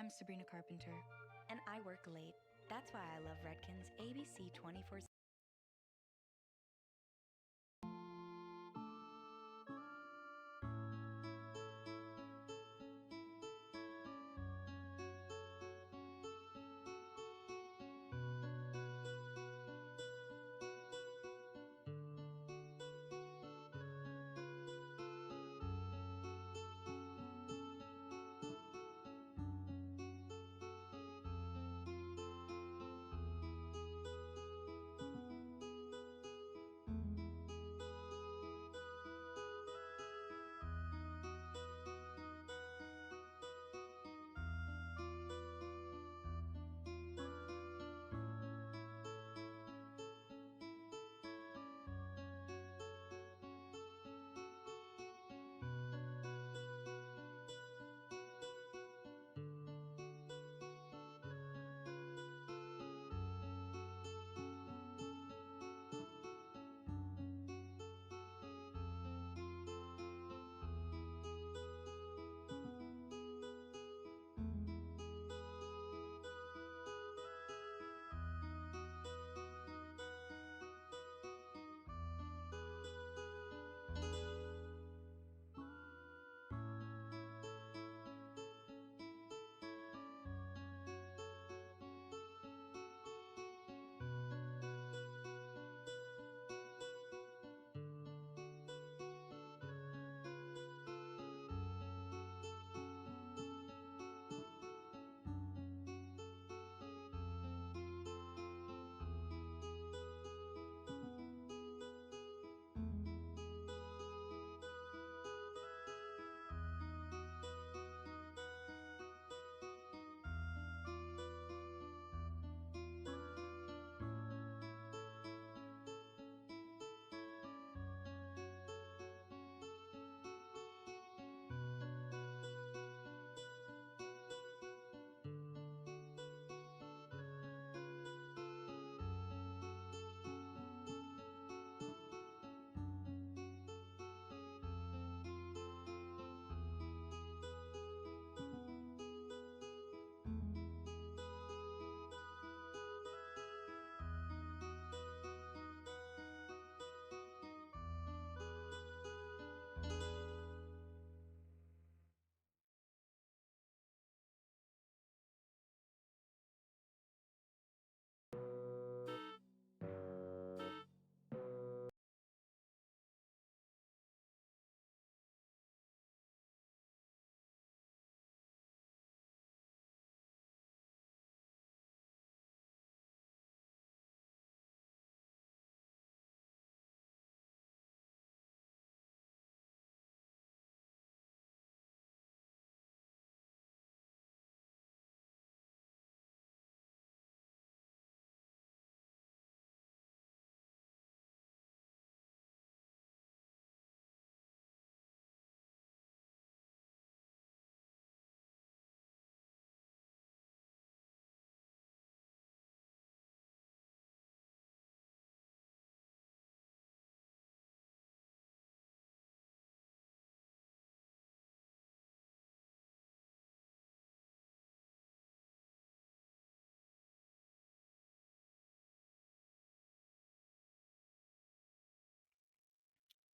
I'm Sabrina Carpenter. And I work late. That's why I love Redken's ABC 24.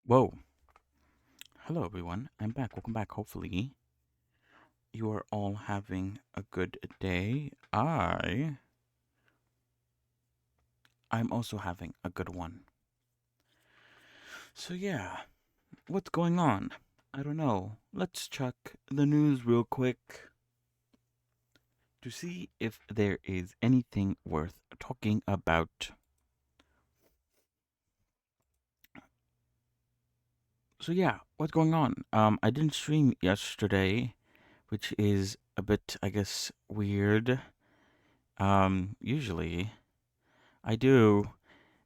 Whoa. Hello, everyone. I'm back. Welcome back. Hopefully, you are all having a good day. I'm also having a good one. So, yeah, what's going on? I don't know. Let's check the news real quick to see if there is anything worth talking about. So, yeah, what's going on? I didn't stream yesterday, which is a bit, I guess, weird. Usually I do,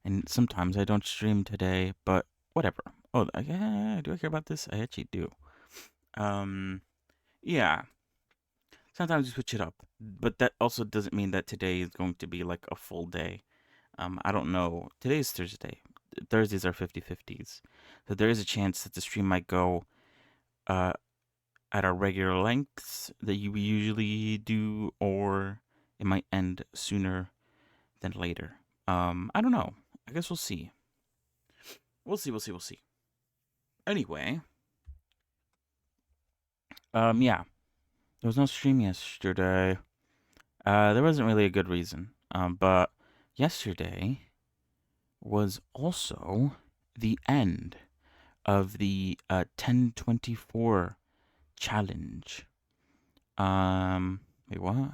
and sometimes I don't stream today, but whatever. Oh, yeah, do I care about this? I actually do. Um, yeah, sometimes we switch it up, but that also doesn't mean that today is going to be like a full day. I don't know. Today's Thursday. Thursdays are 50/50s. So there is a chance that the stream might go uh at our regular lengths that you usually do, or it might end sooner than later. I don't know. I guess we'll see. We'll see. We'll see. We'll see. Anyway, yeah, there was no stream yesterday. There wasn't really a good reason. But yesterday was also the end of the 1024 challenge. Wait, what?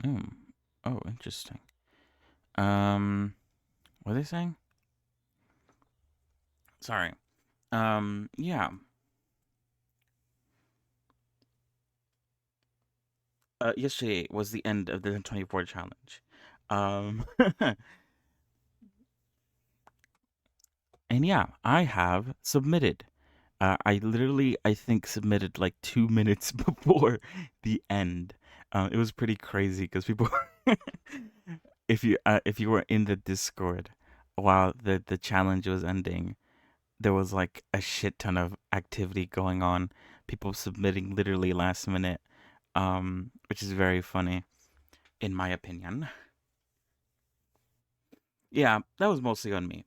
Hmm. Oh, interesting. What are they saying? Sorry. Yeah. Yesterday was the end of the 24 challenge. Um, and yeah, I have submitted. I literally, I think, submitted like 2 minutes before the end. It was pretty crazy because people, if you were in the Discord while the challenge was ending, there was like a shit ton of activity going on. People submitting literally last minute, which is very funny in my opinion. Yeah, that was mostly on me.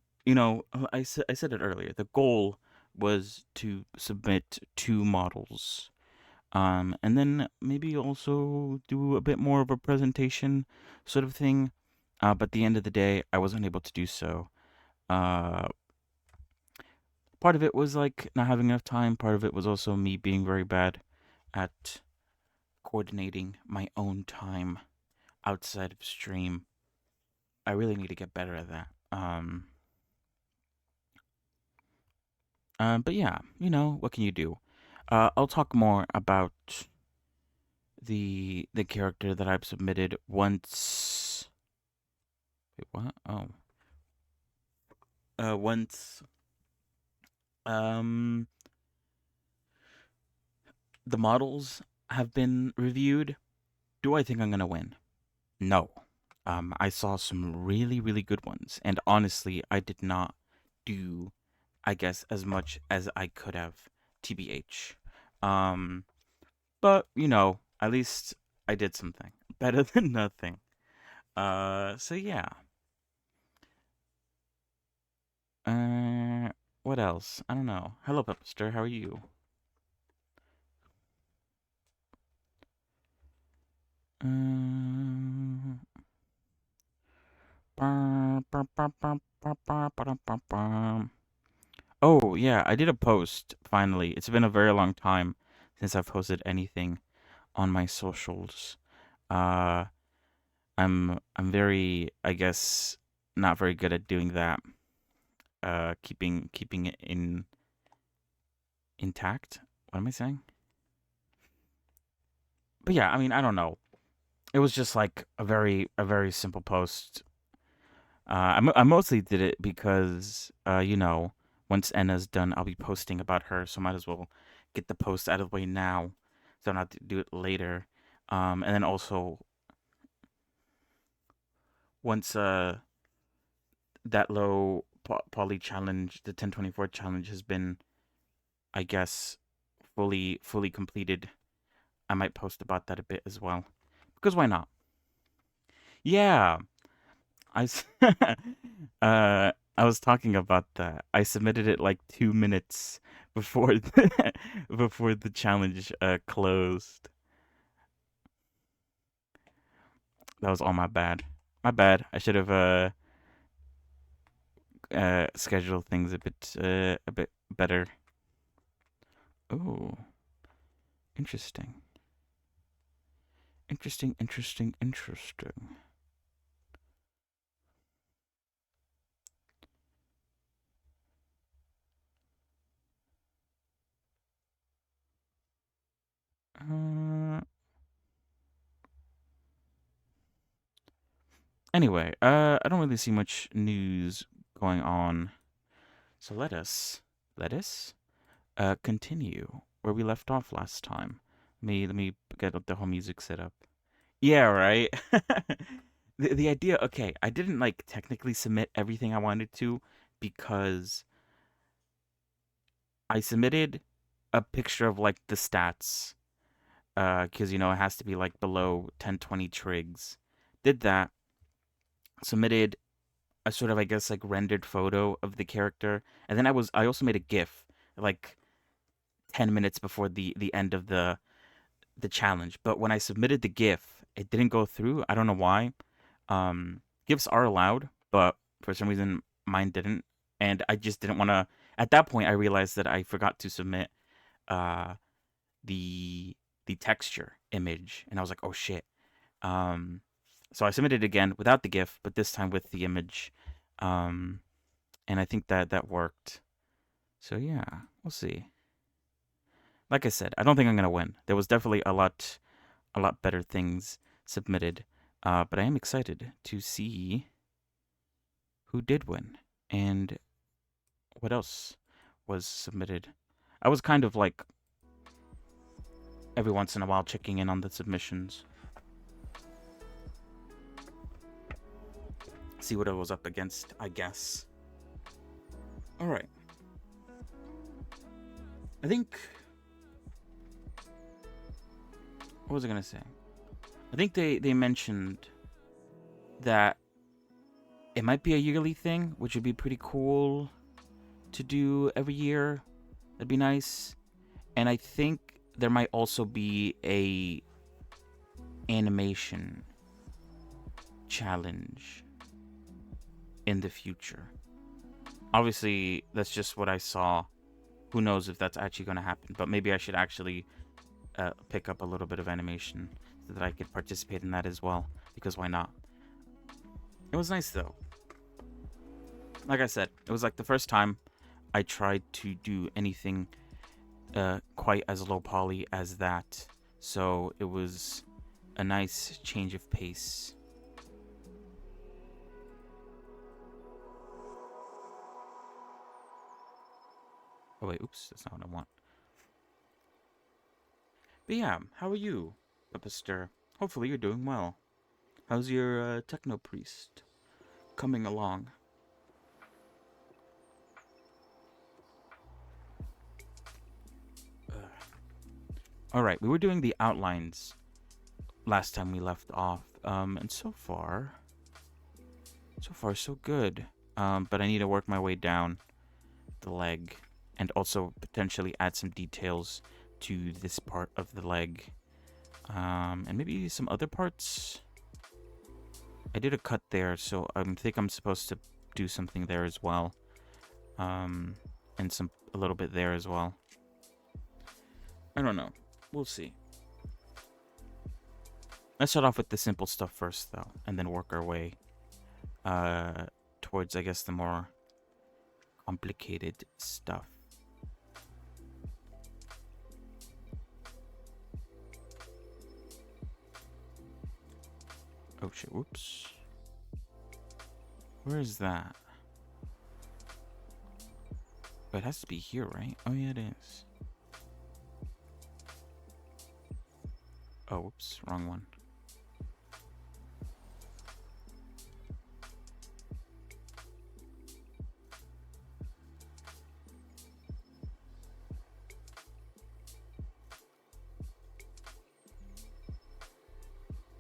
I said it earlier. The goal was to submit two models, and then maybe also do a bit more of a presentation sort of thing. But at the end of the day, I wasn't able to do so. Uh, Part of it was like not having enough time. Part of it was also me being very bad at coordinating my own time outside of stream. I really need to get better at that. But yeah, what can you do? I'll talk more about the character that I've submitted once. Wait, what? Oh, once um the models have been reviewed. Do I think I'm gonna win? No. I saw some really really good ones, and honestly, I did not do, I guess, as much as I could have. TBH. Um, but at least I did something better than nothing. So yeah. Uh, what else? I don't know. Hello, Pepster. How are you? Um, Oh yeah, I did a post finally. It's been a very long time since I've posted anything on my socials. Uh, I'm very, I guess, not very good at doing that. Keeping it intact. What am I saying? But yeah, I mean, I don't know. It was just like a very simple post. I mostly did it because once Enna's done, I'll be posting about her, so might as well get the post out of the way now, so I don't have to do it later. And then also once that low poly challenge, the 1024 challenge has been, I guess, fully completed, I might post about that a bit as well. Because why not? Yeah, I s- I was talking about that. I submitted it like 2 minutes before before the challenge closed. That was all my bad. My bad. I should have scheduled things a bit better. Oh, interesting. Interesting, interesting, interesting. Uh, anyway, I don't really see much news going on. So let us continue where we left off last time. Let me get the whole music set up. Yeah, right. the idea, okay, I didn't like technically submit everything I wanted to because I submitted a picture of like the stats, because it has to be like below 1020 trigs. Did that, submitted a sort of, I guess, like rendered photo of the character, and then I also made a GIF like 10 minutes before the end of the challenge. But when I submitted the GIF, it didn't go through. I don't know why. GIFs are allowed, but for some reason mine didn't, and I just didn't want to. At that point, I realized that I forgot to submit uh the the texture image, and I was like, oh shit. Um, so I submitted it again without the GIF, but this time with the image. Um, and I think that worked. So yeah, we'll see. Like I said, I don't think I'm gonna win. There was definitely a lot better things submitted, but I am excited to see who did win and what else was submitted. I was kind of like every once in a while checking in on the submissions, see what I was up against, I guess. All right. I think. What was I gonna say? I think they mentioned that it might be a yearly thing, which would be pretty cool to do every year. That'd be nice. And I think there might also be a animation challenge in the future. Obviously, that's just what I saw. Who knows if that's actually going to happen? But maybe I should actually pick up a little bit of animation so that I could participate in that as well. Because why not? It was nice though. Like I said, it was like the first time I tried to do anything quite as low poly as that. So it was a nice change of pace. Oh wait, oops, that's not what I want. But yeah, how are you, Pipister? Hopefully you're doing well. How's your techno priest coming along? All right, we were doing the outlines last time we left off, and so far so good. But I need to work my way down the leg, and also potentially add some details to this part of the leg, and maybe some other parts. I did a cut there, so I think I'm supposed to do something there as well, and a little bit there as well. I don't know. We'll see. Let's start off with the simple stuff first, though, and then work our way towards, I guess, the more complicated stuff. Oh shit, whoops. Where is that? Oh, it has to be here, right? Oh yeah, it is. Oh, whoops, wrong one.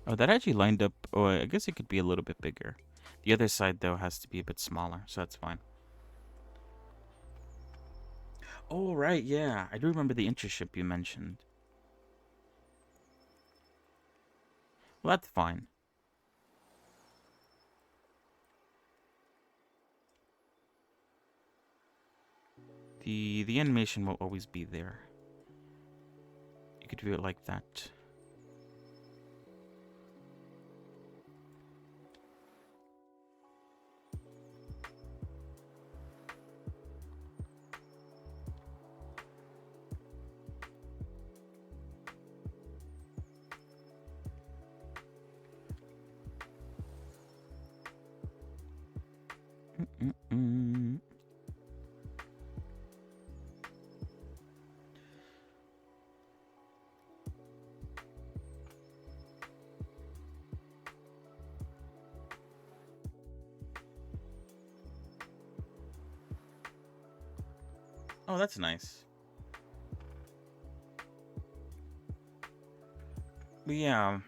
Oh, that actually lined up. Oh, I guess it could be a little bit bigger. The other side, though, has to be a bit smaller, so that's fine. Oh, right, yeah. I do remember the internship you mentioned. Well, that's fine. The animation will always be there. You could view it like that. Mm-mm-mm. Oh, that's nice. But yeah,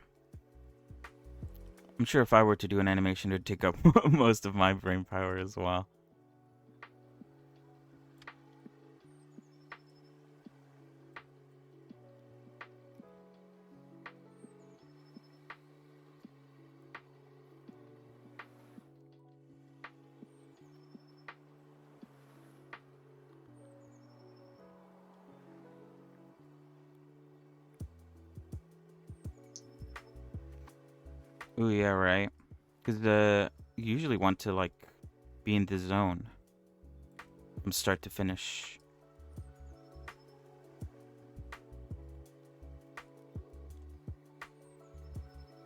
I'm sure if I were to do an animation, it would take up most of my brain power as well. Oh yeah, right. Because you usually want to like be in the zone from start to finish.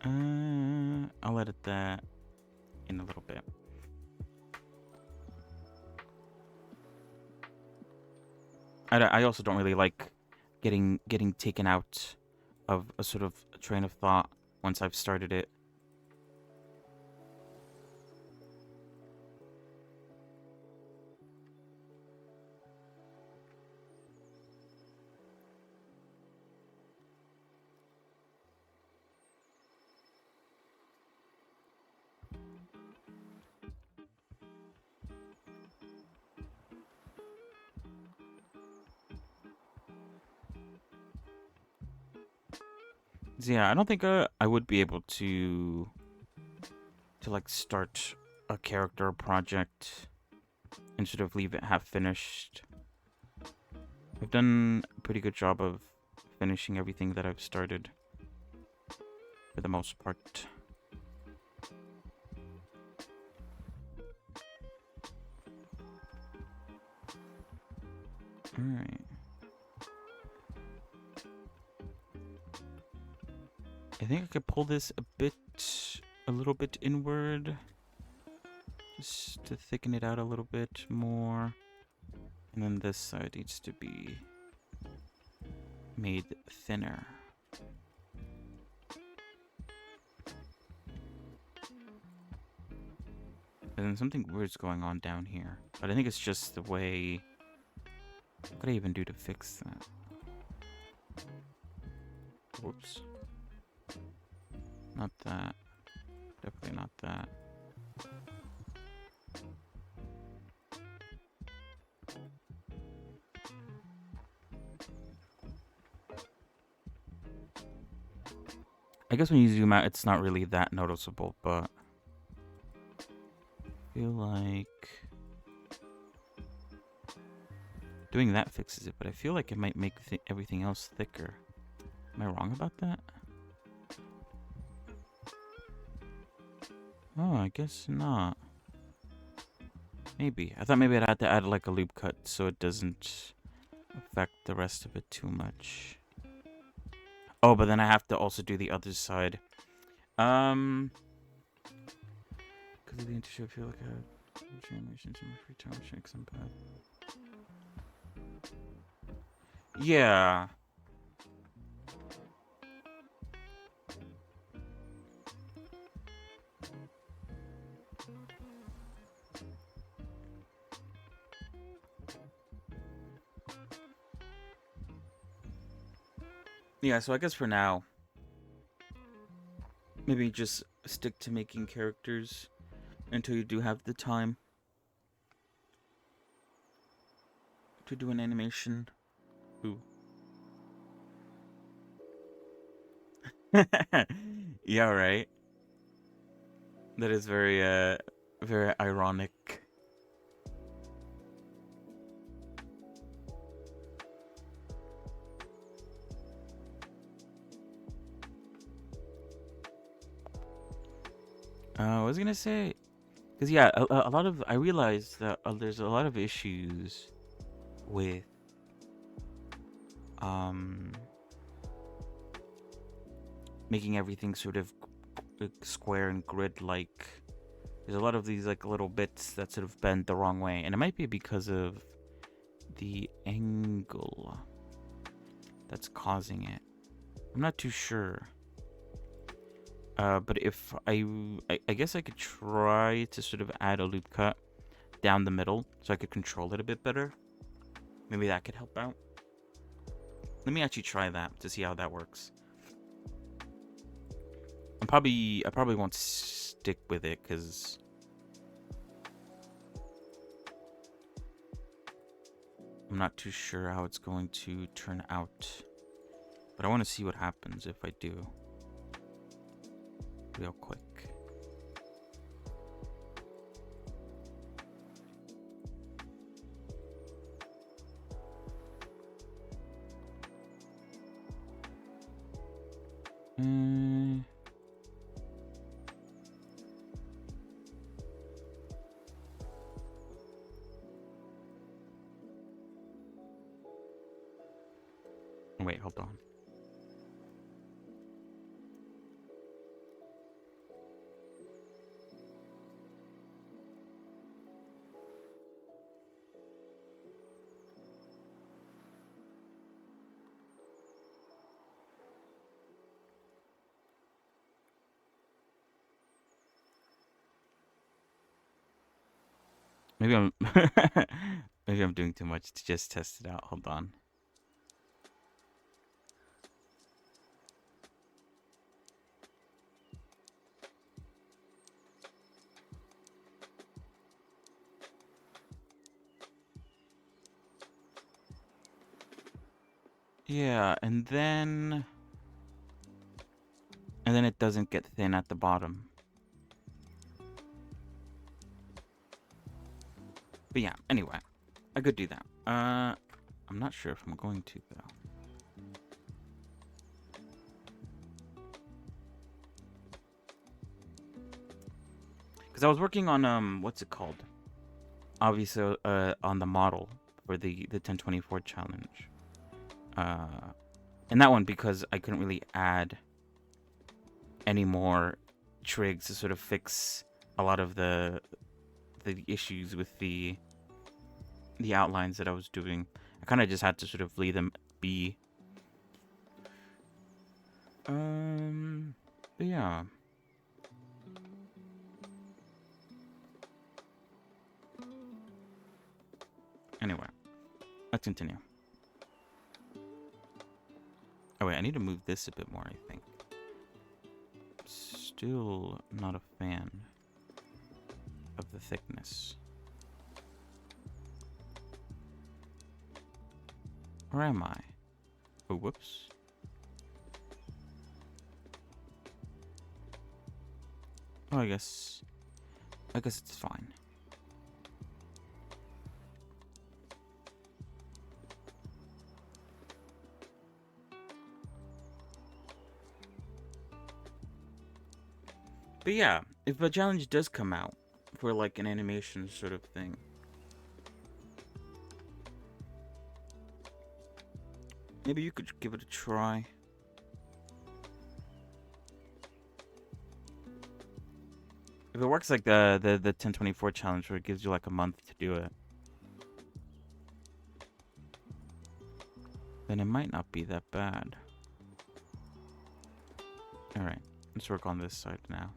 I'll edit that in a little bit. I also don't really like getting taken out of a sort of train of thought once I've started it. So yeah, I don't think I would be able to like start a character project and sort of leave it half finished. I've done a pretty good job of finishing everything that I've started for the most part. Alright. I think I could pull this a little bit inward. Just to thicken it out a little bit more. And then this side needs to be made thinner. And then something weird's going on down here. But I think it's just the way... What could I even do to fix that? Whoops. Not that. Definitely not that. I guess when you zoom out, it's not really that noticeable, but... I feel like... Doing that fixes it, but I feel like it might make everything else thicker. Am I wrong about that? Oh, I guess not. Maybe. I thought maybe I'd have to add like a loop cut so it doesn't affect the rest of it too much. Oh, but then I have to also do the other side. Because of the internship, I feel like I have animations in my free time, which makes them bad. Yeah. Yeah, so I guess for now, maybe just stick to making characters until you do have the time to do an animation. Ooh. Yeah, right. That is very ironic. I was gonna say, because yeah, a lot of I realized that there's a lot of issues with making everything sort of square and grid like. There's a lot of these like little bits that sort of bend the wrong way, and it might be because of the angle that's causing it. I'm not too sure. But if I guess I could try to sort of add a loop cut down the middle so I could control it a bit better. Maybe that could help out. Let me actually try that to see how that works. I probably won't stick with it because I'm not too sure how it's going to turn out. But I want to see what happens if I do. Real quick. Wait, hold on. Maybe I'm maybe I'm doing too much to just test it out. Hold on. Yeah, and then it doesn't get thin at the bottom. But yeah, anyway, I could do that. I'm not sure if I'm going to though. Because I was working on what's it called? Obviously, on the model for the 1024 challenge. And that one because I couldn't really add any more trigs to sort of fix a lot of the issues with the outlines that I was doing. I kind of just had to sort of leave them be. But yeah. Anyway, let's continue. Oh wait, I need to move this a bit more, I think. Still not a fan of the thickness. Where am I? Oh, whoops. Oh, I guess it's fine. But yeah, if a challenge does come out for like an animation sort of thing, maybe you could give it a try. If it works like the 1024 challenge where it gives you like a month to do it, then it might not be that bad. Alright, let's work on this side now.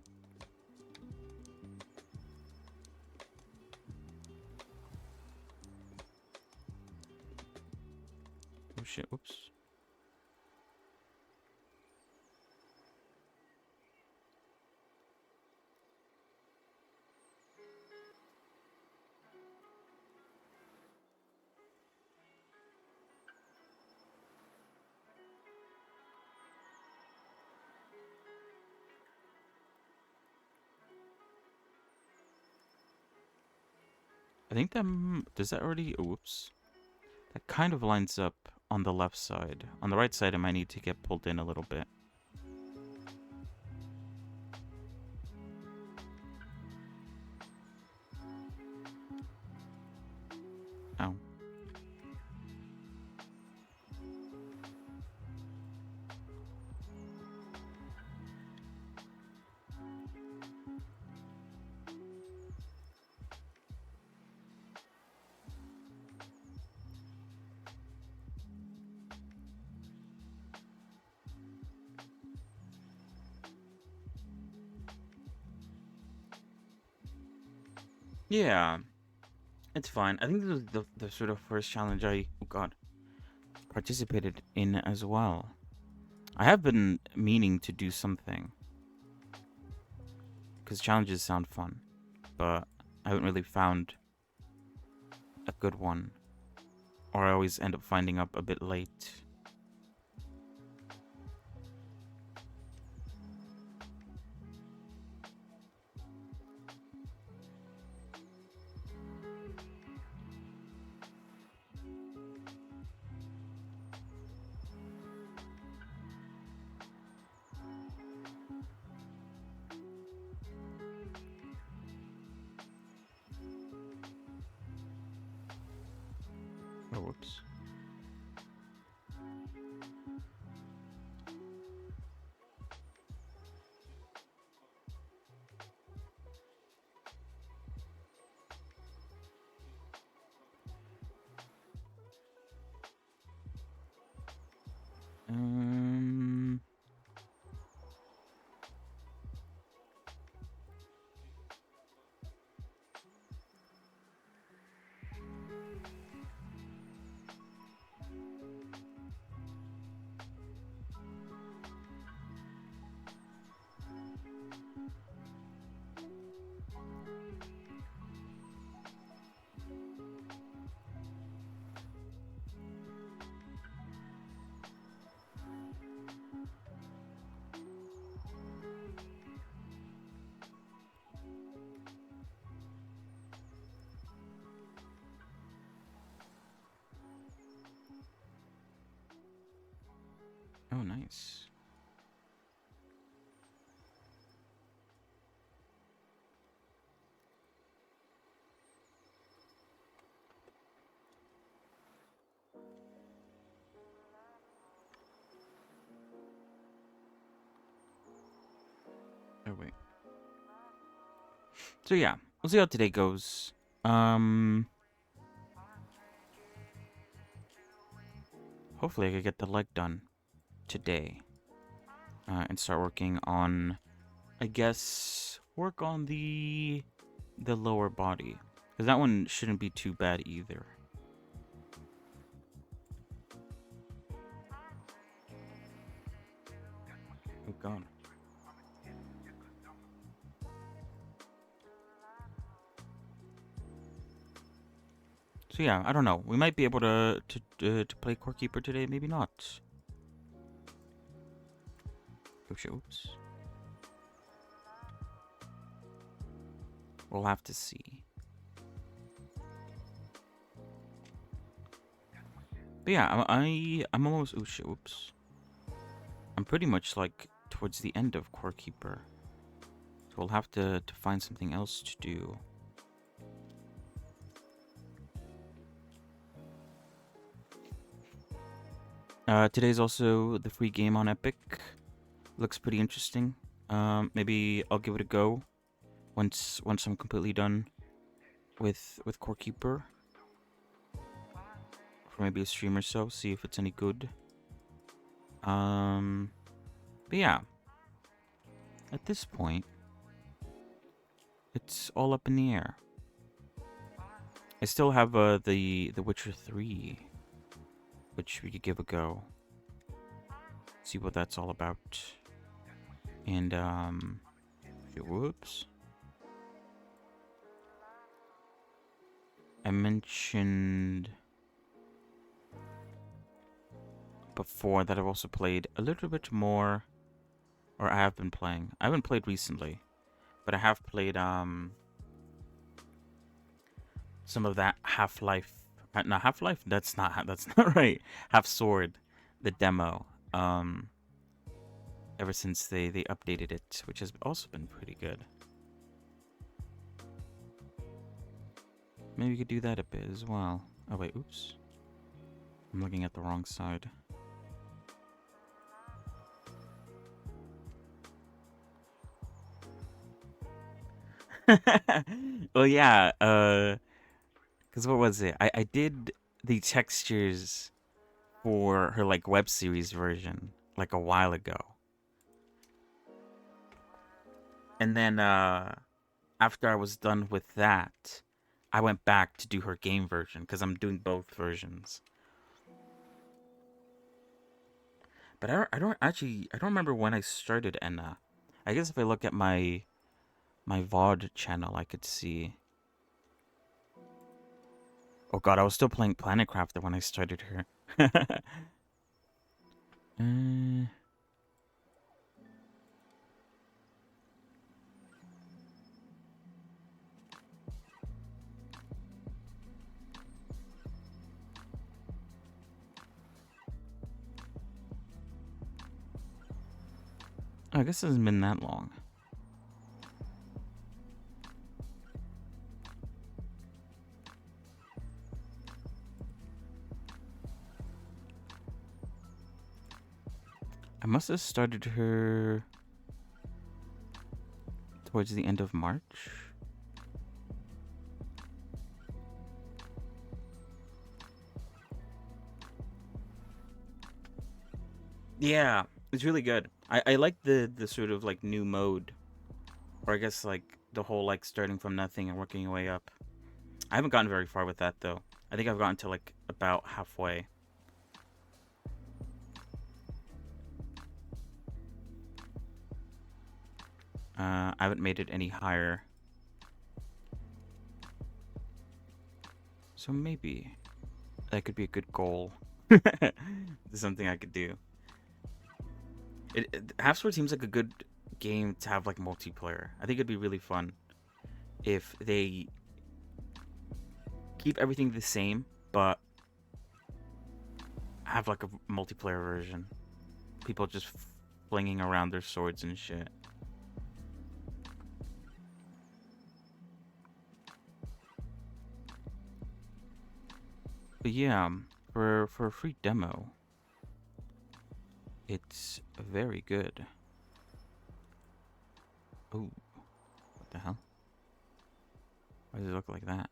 Oh shit, whoops. I think that, does that already, oh, whoops. That kind of lines up on the left side. On the right side, it might need to get pulled in a little bit. Oh. Yeah. It's fine. I think this was the sort of first challenge I, oh god, participated in as well. I have been meaning to do something because challenges sound fun, but I haven't really found a good one, or I always end up finding up a bit late. Oh, whoops. Um. Oh, nice. Oh wait. So yeah, we'll see how today goes. Um. Hopefully, I could get the leg done today, and start working on, I guess, work on the lower body, because that one shouldn't be too bad either. Oh god. So yeah, I don't know. We might be able to play Core Keeper today, maybe not. Oh shit, oops. We'll have to see. But yeah, I'm almost, oh shit, oops. I'm pretty much like towards the end of Core Keeper. So we'll have to find something else to do. Today's also the free game on Epic. Looks pretty interesting. Maybe I'll give it a go once I'm completely done with Core Keeper. For maybe a stream or so, see if it's any good. But yeah. At this point, it's all up in the air. I still have the Witcher 3, which we could give a go. See what that's all about. And whoops. I mentioned before that I've also played a little bit more, or I have been playing. I haven't played recently, but I have played some of that Half-Life. No, Half-Life. That's not right. Half Sword, the demo. Ever since they updated it, which has also been pretty good. Maybe we could do that a bit as well. Oh wait, oops. I'm looking at the wrong side. Well, yeah, because what was it? I did the textures for her, like, web series version, like, a while ago. And then, after I was done with that, I went back to do her game version because I'm doing both versions. But I don't remember when I started ENA. I guess if I look at my VOD channel, I could see. Oh god, I was still playing Planet Crafter when I started her. uh, I guess it hasn't been that long. I must have started her towards the end of March. Yeah, it's really good. I like the sort of like new mode, or I guess like the whole like starting from nothing and working your way up. I haven't gotten very far with that though. I think I've gotten to like about halfway. I haven't made it any higher. So maybe that could be a good goal. Something I could do. Half-Sword seems like a good game to have like multiplayer. I think it'd be really fun if they keep everything the same, but have like a multiplayer version. People just flinging around their swords and shit. But yeah, for a free demo, it's very good. Oh, what the hell? Why does it look like that?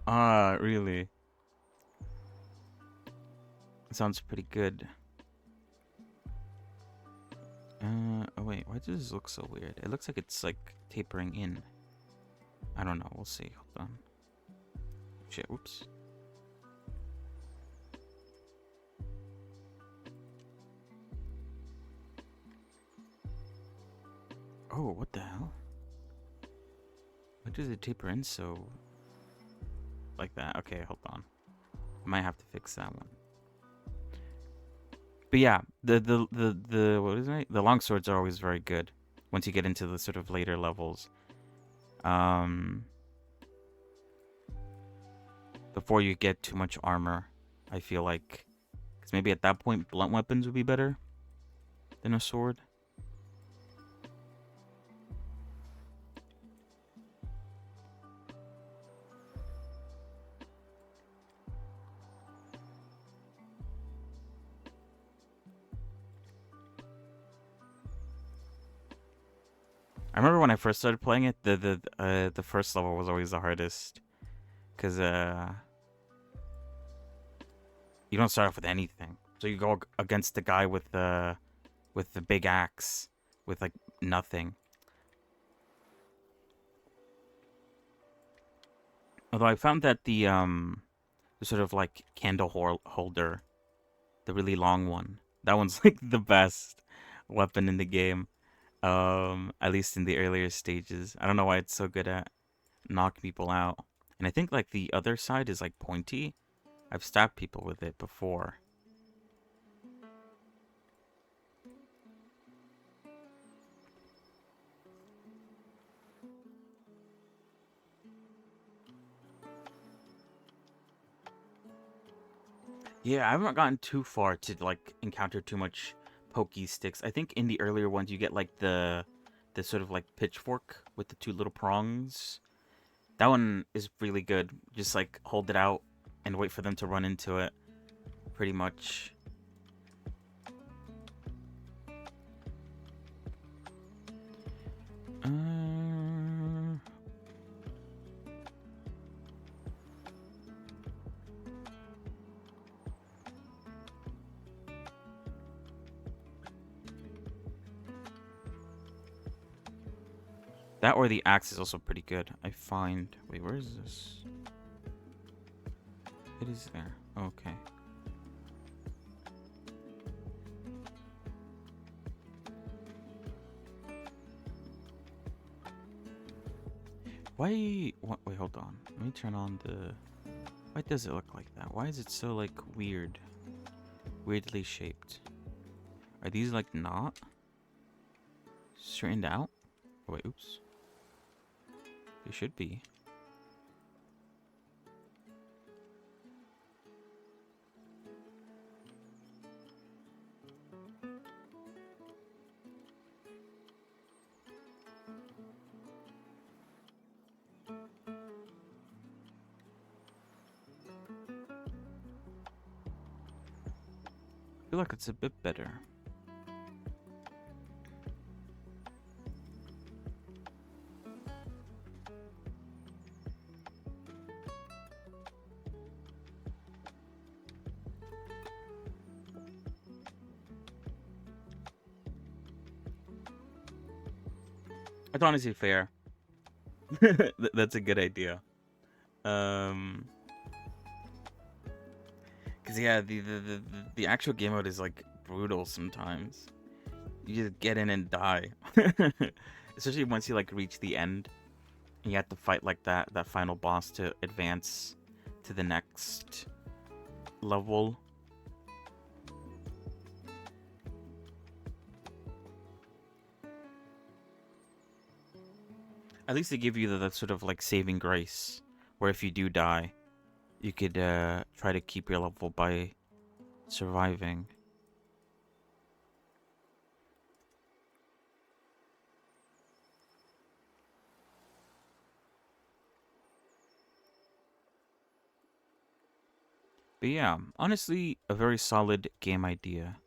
Ah, really? It sounds pretty good. Oh wait, why does this look so weird? It looks like it's like tapering in. I don't know, we'll see. Hold on. Shit, whoops. Oh, what the hell? Why does it taper in so... like that? Okay, hold on. I might have to fix that one. But yeah, the what is it? The long swords are always very good once you get into the sort of later levels. Before you get too much armor, I feel like, because maybe at that point blunt weapons would be better than a sword. I remember when I first started playing it, the first level was always the hardest, because you don't start off with anything, so you go against the guy with the big axe with like nothing. Although I found that the sort of like candle holder, the really long one, that one's like the best weapon in the game. At least in the earlier stages. I don't know why it's so good at knock people out. And I think like the other side is like pointy. I've stabbed people with it before. Yeah, I haven't gotten too far to like encounter too much pokey sticks. I think in the earlier ones you get like the sort of like pitchfork with the two little prongs. That one is really good. Just like hold it out and wait for them to run into it. Pretty much. That or the axe is also pretty good. I find... Wait, where is this? It is there. Okay. Why... What, wait, hold on. Let me turn on the... Why does it look like that? Why is it so, like, weird? Weirdly shaped. Are these, like, not straightened out? Oh, wait, oops. They should be. I feel like it's a bit better. That's honestly fair. That's a good idea. Cause yeah, the actual game mode is like brutal sometimes. You just get in and die. Especially once you like reach the end. And you have to fight like that final boss to advance to the next level. At least they give you that sort of like saving grace, where if you do die, you could try to keep your level by surviving. But yeah, honestly, a very solid game idea.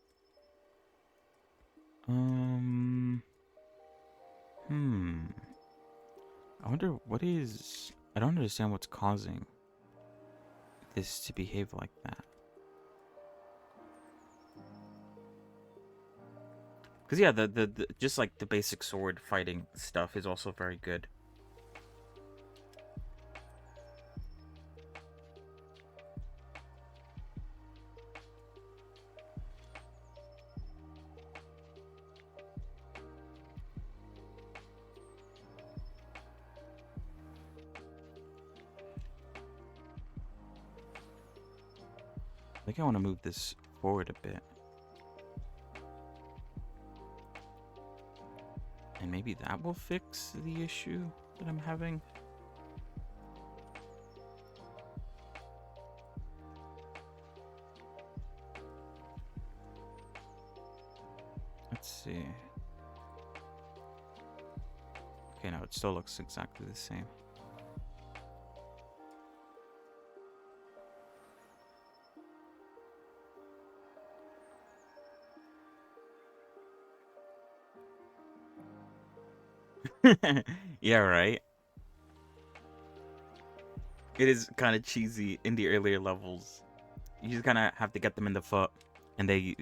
I wonder what is... I don't understand what's causing this to behave like that. Because yeah, the just like the basic sword fighting stuff is also very good. I think I want to move this forward a bit. And maybe that will fix the issue that I'm having. Let's see. Okay, no, it still looks exactly the same. Yeah, right? It is kind of cheesy in the earlier levels. You just kind of have to get them in the foot, and they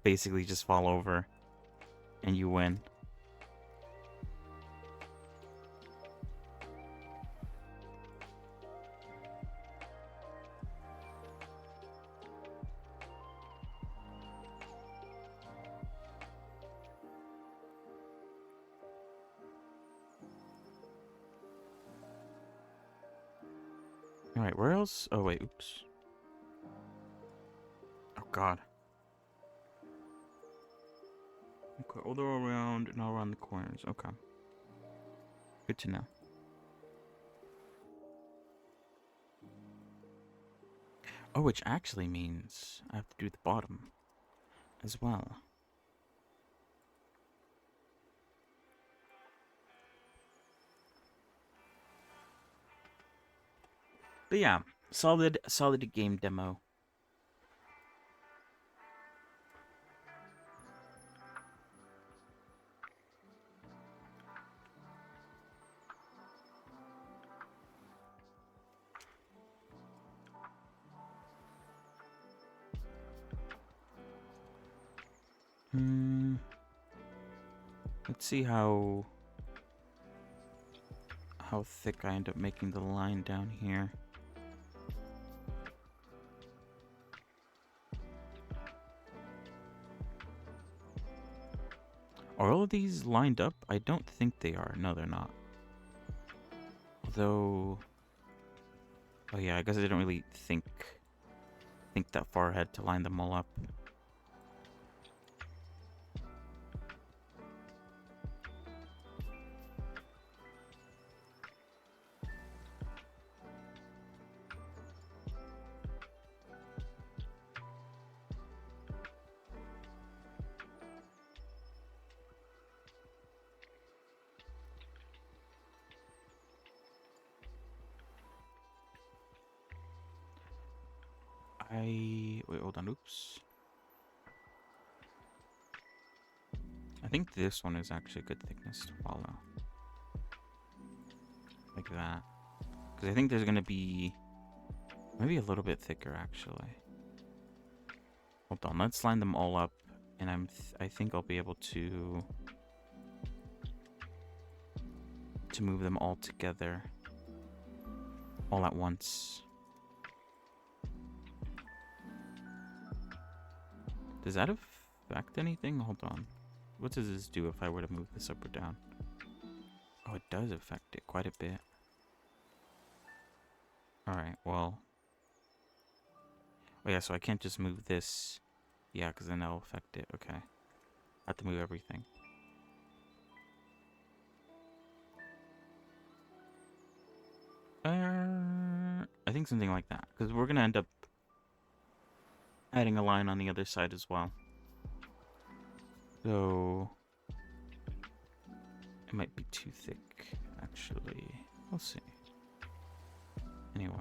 basically just fall over, and you win. Alright, where else? Oh, wait, oops. Oh, God. Okay, all the way around and all around the corners. Okay. Good to know. Oh, which actually means I have to do the bottom as well. But yeah, solid game demo. Let's see how how thick I end up making the line down here. Are all of these lined up? I don't think they are. No, they're not. Although... Oh yeah, I guess I didn't really think that far ahead to line them all up. Wait, hold on, oops. I think this one is actually a good thickness to follow. Like that. Because I think there's going to be maybe a little bit thicker, actually. Hold on, let's line them all up. And I think I'll be able to move them all together. All at once. Does that affect anything? Hold on. What does this do if I were to move this up or down? Oh, it does affect it quite a bit. Alright, well. Oh yeah, so I can't just move this. Yeah, because then that'll affect it. Okay. I have to move everything. I think something like that. Because we're going to end up adding a line on the other side as well. So it might be too thick, actually. We'll see. Anyway.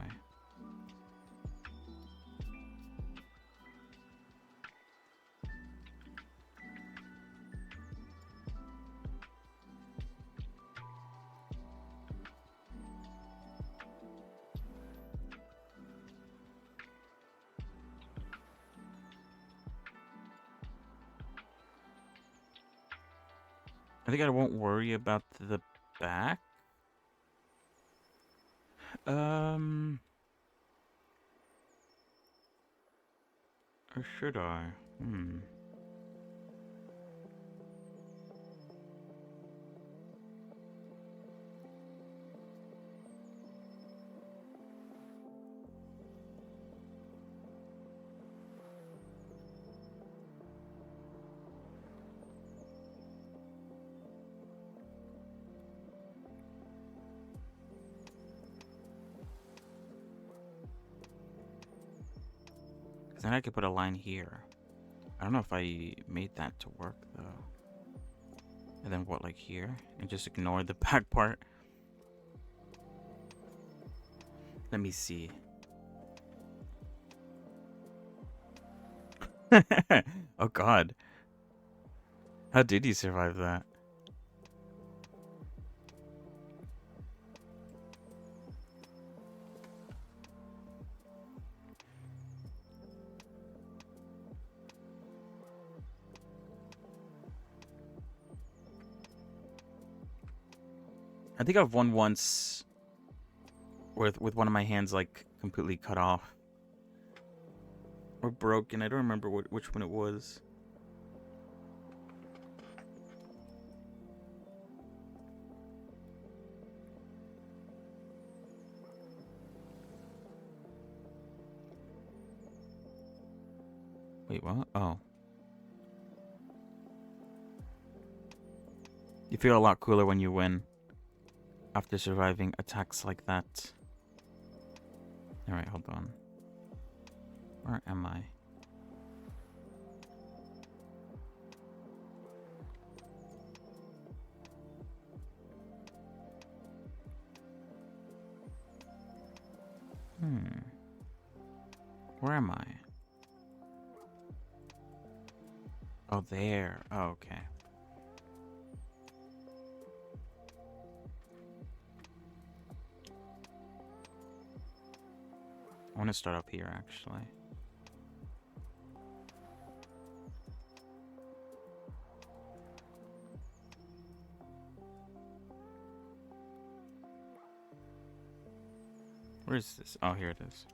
I think I won't worry about the back. Or should I? Then I could put a line here. I don't know if I made that to work, though. And then what, like here? And just ignore the back part? Let me see. Oh, God. How did you survive that? I think I've won once with one of my hands like completely cut off or broken. I don't remember which one it was. Wait, what? Oh. You feel a lot cooler when you win. After surviving attacks like that. Alright, hold on. Where am I? Where am I? Oh, there. Oh, okay. I want to start up here, actually. Where is this? Oh, here it is.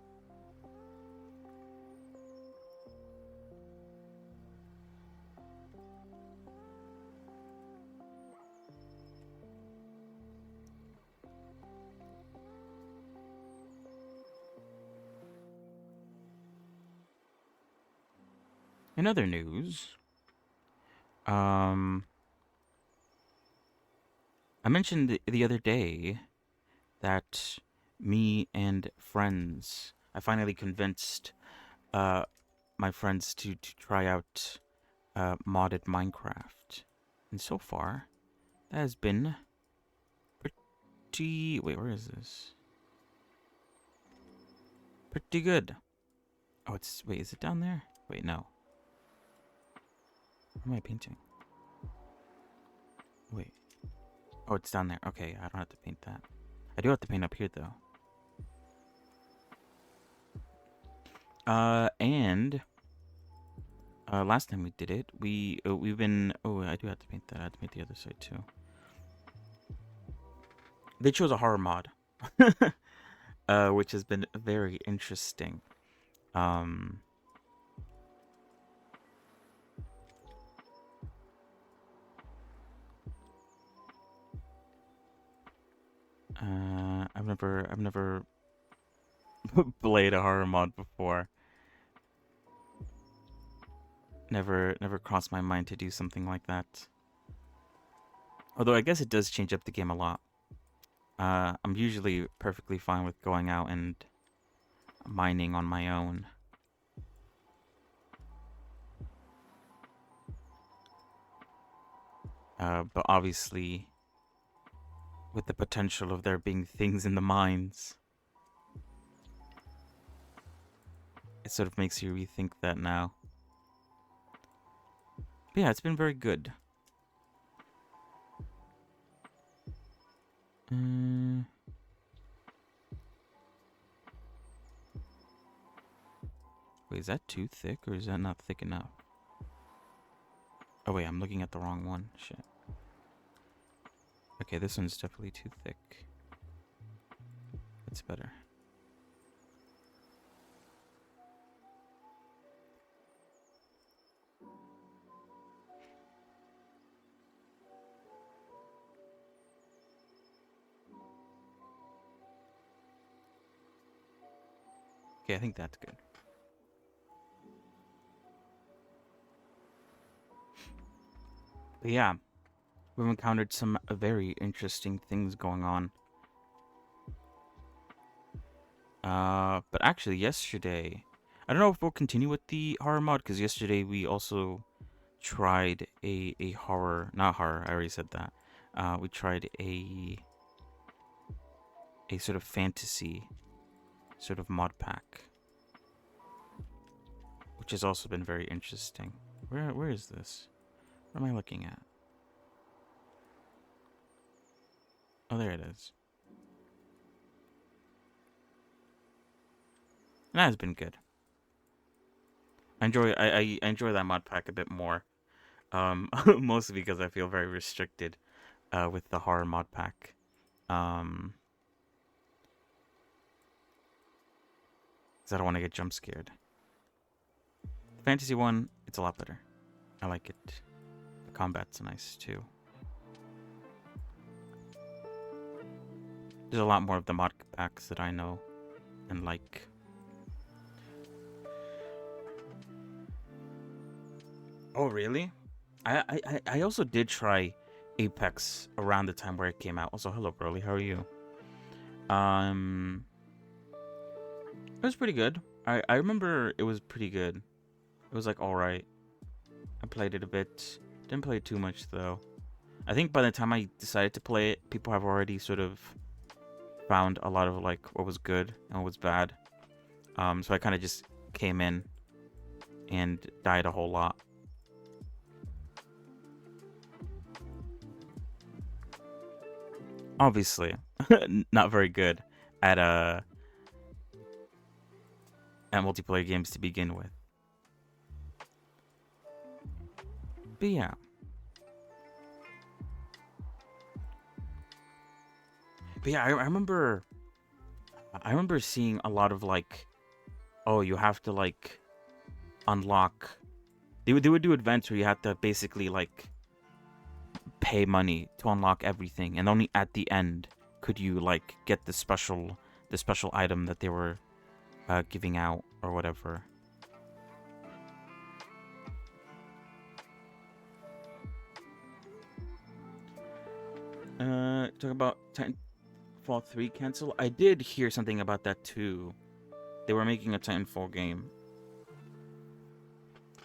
In other news, I mentioned the other day that me and friends, I finally convinced uh, my friends to try out modded Minecraft. And so far, that has been pretty... Wait, where is this? Pretty good. Oh, it's... Wait, is it down there? Wait, no. Where am I painting? Wait. Oh, it's down there. Okay, I don't have to paint that. I do have to paint up here, though. And last time we did it, we've been... Oh, I do have to paint that. I have to paint the other side, too. They chose a horror mod. Which has been very interesting. I've never played a horror mod before. Never crossed my mind to do something like that. Although I guess it does change up the game a lot. I'm usually perfectly fine with going out and mining on my own. But obviously, with the potential of there being things in the mines, it sort of makes you rethink that now. But yeah, it's been very good. Wait, is that too thick or is that not thick enough? Oh wait, I'm looking at the wrong one. Shit. Okay, this one's definitely too thick. That's better. Okay, I think that's good. But yeah, we've encountered some very interesting things going on. But actually yesterday, I don't know if we'll continue with the horror mod, because yesterday we also tried a horror, not horror, I already said that. We tried a sort of fantasy sort of mod pack, which has also been very interesting. Where is this? What am I looking at? Oh, there it is. And that has been good. I enjoy that mod pack a bit more. Mostly because I feel very restricted with the horror mod pack. Because I don't want to get jump scared. The fantasy one, it's a lot better. I like it. The combat's nice too. There's a lot more of the mod packs that I know and like. Oh, really? I also did try Apex around the time where it came out. Also, hello, Broly. How are you? It was pretty good. I remember it was pretty good. It was like alright. I played it a bit. Didn't play it too much though. I think by the time I decided to play it, people have already sort of found a lot of like what was good and what was bad. So I kind of just came in and died a whole lot. Obviously, not very good at multiplayer games to begin with. But yeah. I remember I remember seeing a lot of like, oh, you have to like unlock. They would do events where you have to basically like pay money to unlock everything, and only at the end could you like get the special item that they were giving out or whatever. Talk about Titanfall 3 cancel. I did hear something about that too. They were making a Titanfall game.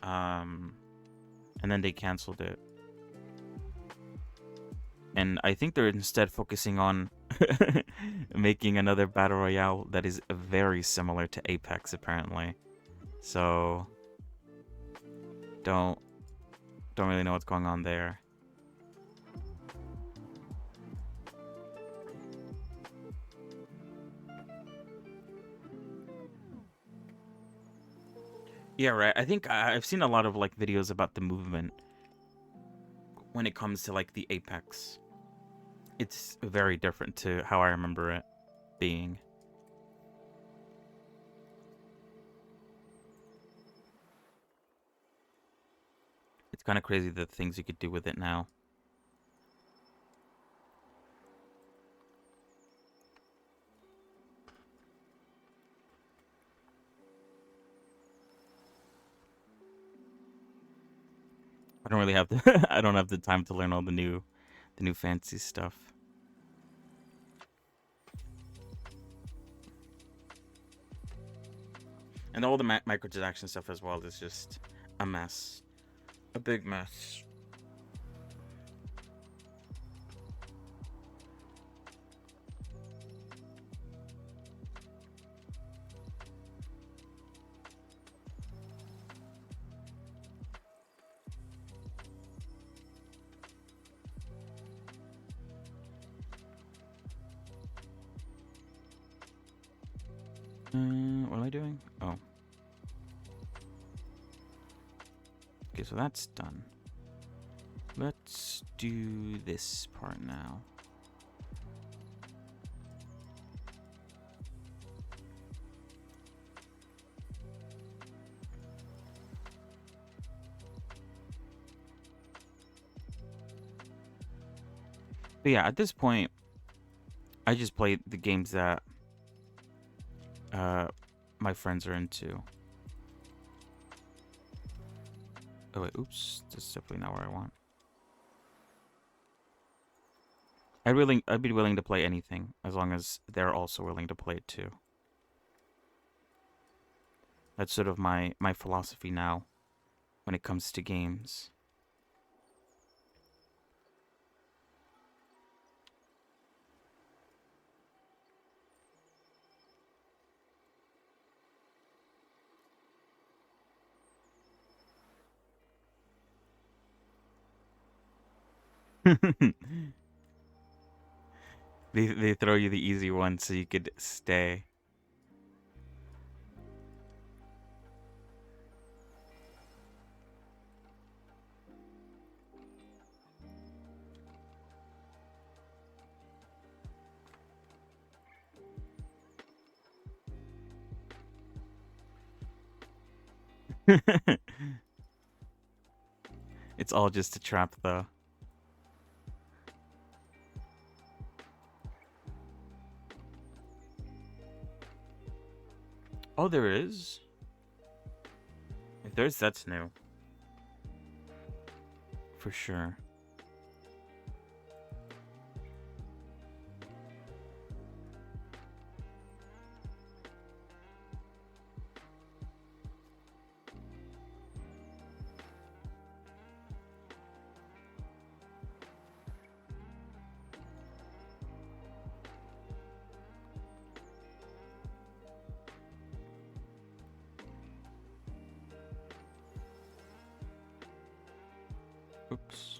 And then they canceled it. And I think they're instead focusing on making another battle royale that is very similar to Apex, apparently. So don't really know what's going on there. Yeah, right. I think I've seen a lot of like videos about the movement when it comes to like the Apex. It's very different to how I remember it being. It's kind of crazy the things you could do with it now. I don't really have the I don't have the time to learn all the new fancy stuff. And all the microtransaction stuff as well is just a mess. A big mess. What am I doing? Oh. Okay, so that's done. Let's do this part now. But yeah, at this point, I just play the games that my friends are into. Oh wait, oops, this is definitely not where I want. I'd be willing to play anything as long as they're also willing to play it too. That's sort of my philosophy now when it comes to games. They throw you the easy one so you could stay. It's all just a trap though. Oh, there is? If there's, that's new. For sure. Oops.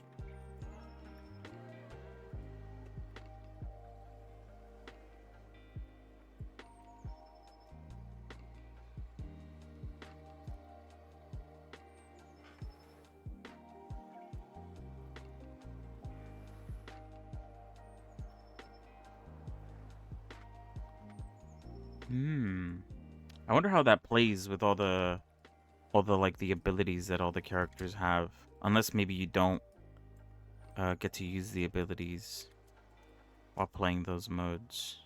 Hmm. I wonder how that plays with all the like the abilities that all the characters have. Unless maybe you don't get to use the abilities while playing those modes.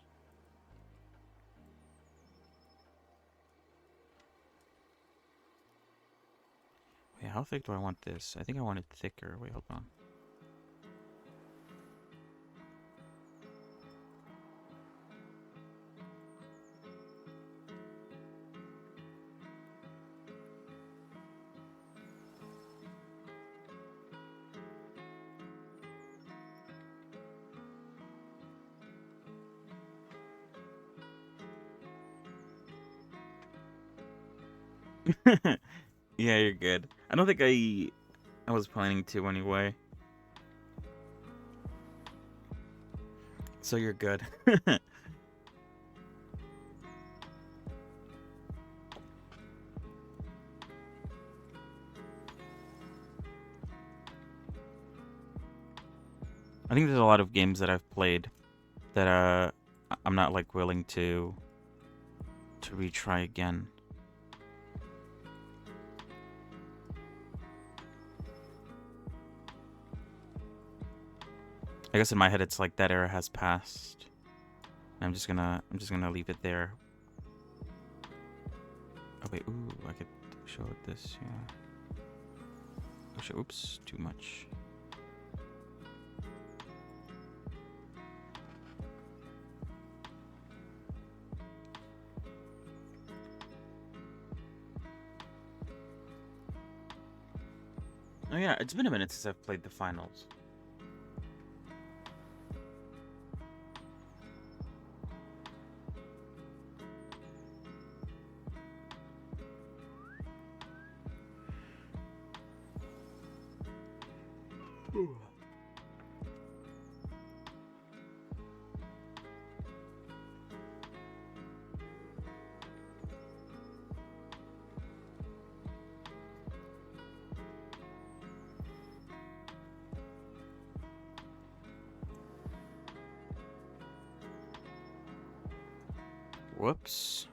Wait, how thick do I want this? I think I want it thicker. Wait, hold on. Yeah, you're good. I don't think I was planning to anyway. So you're good. I think there's a lot of games that I've played that I'm not like willing to retry again. I guess in my head it's like that era has passed. I'm just gonna leave it there. Oh wait, ooh, I could show it this, yeah. Oh shit, oops, too much. Oh yeah, it's been a minute since I've played the finals. Whoops.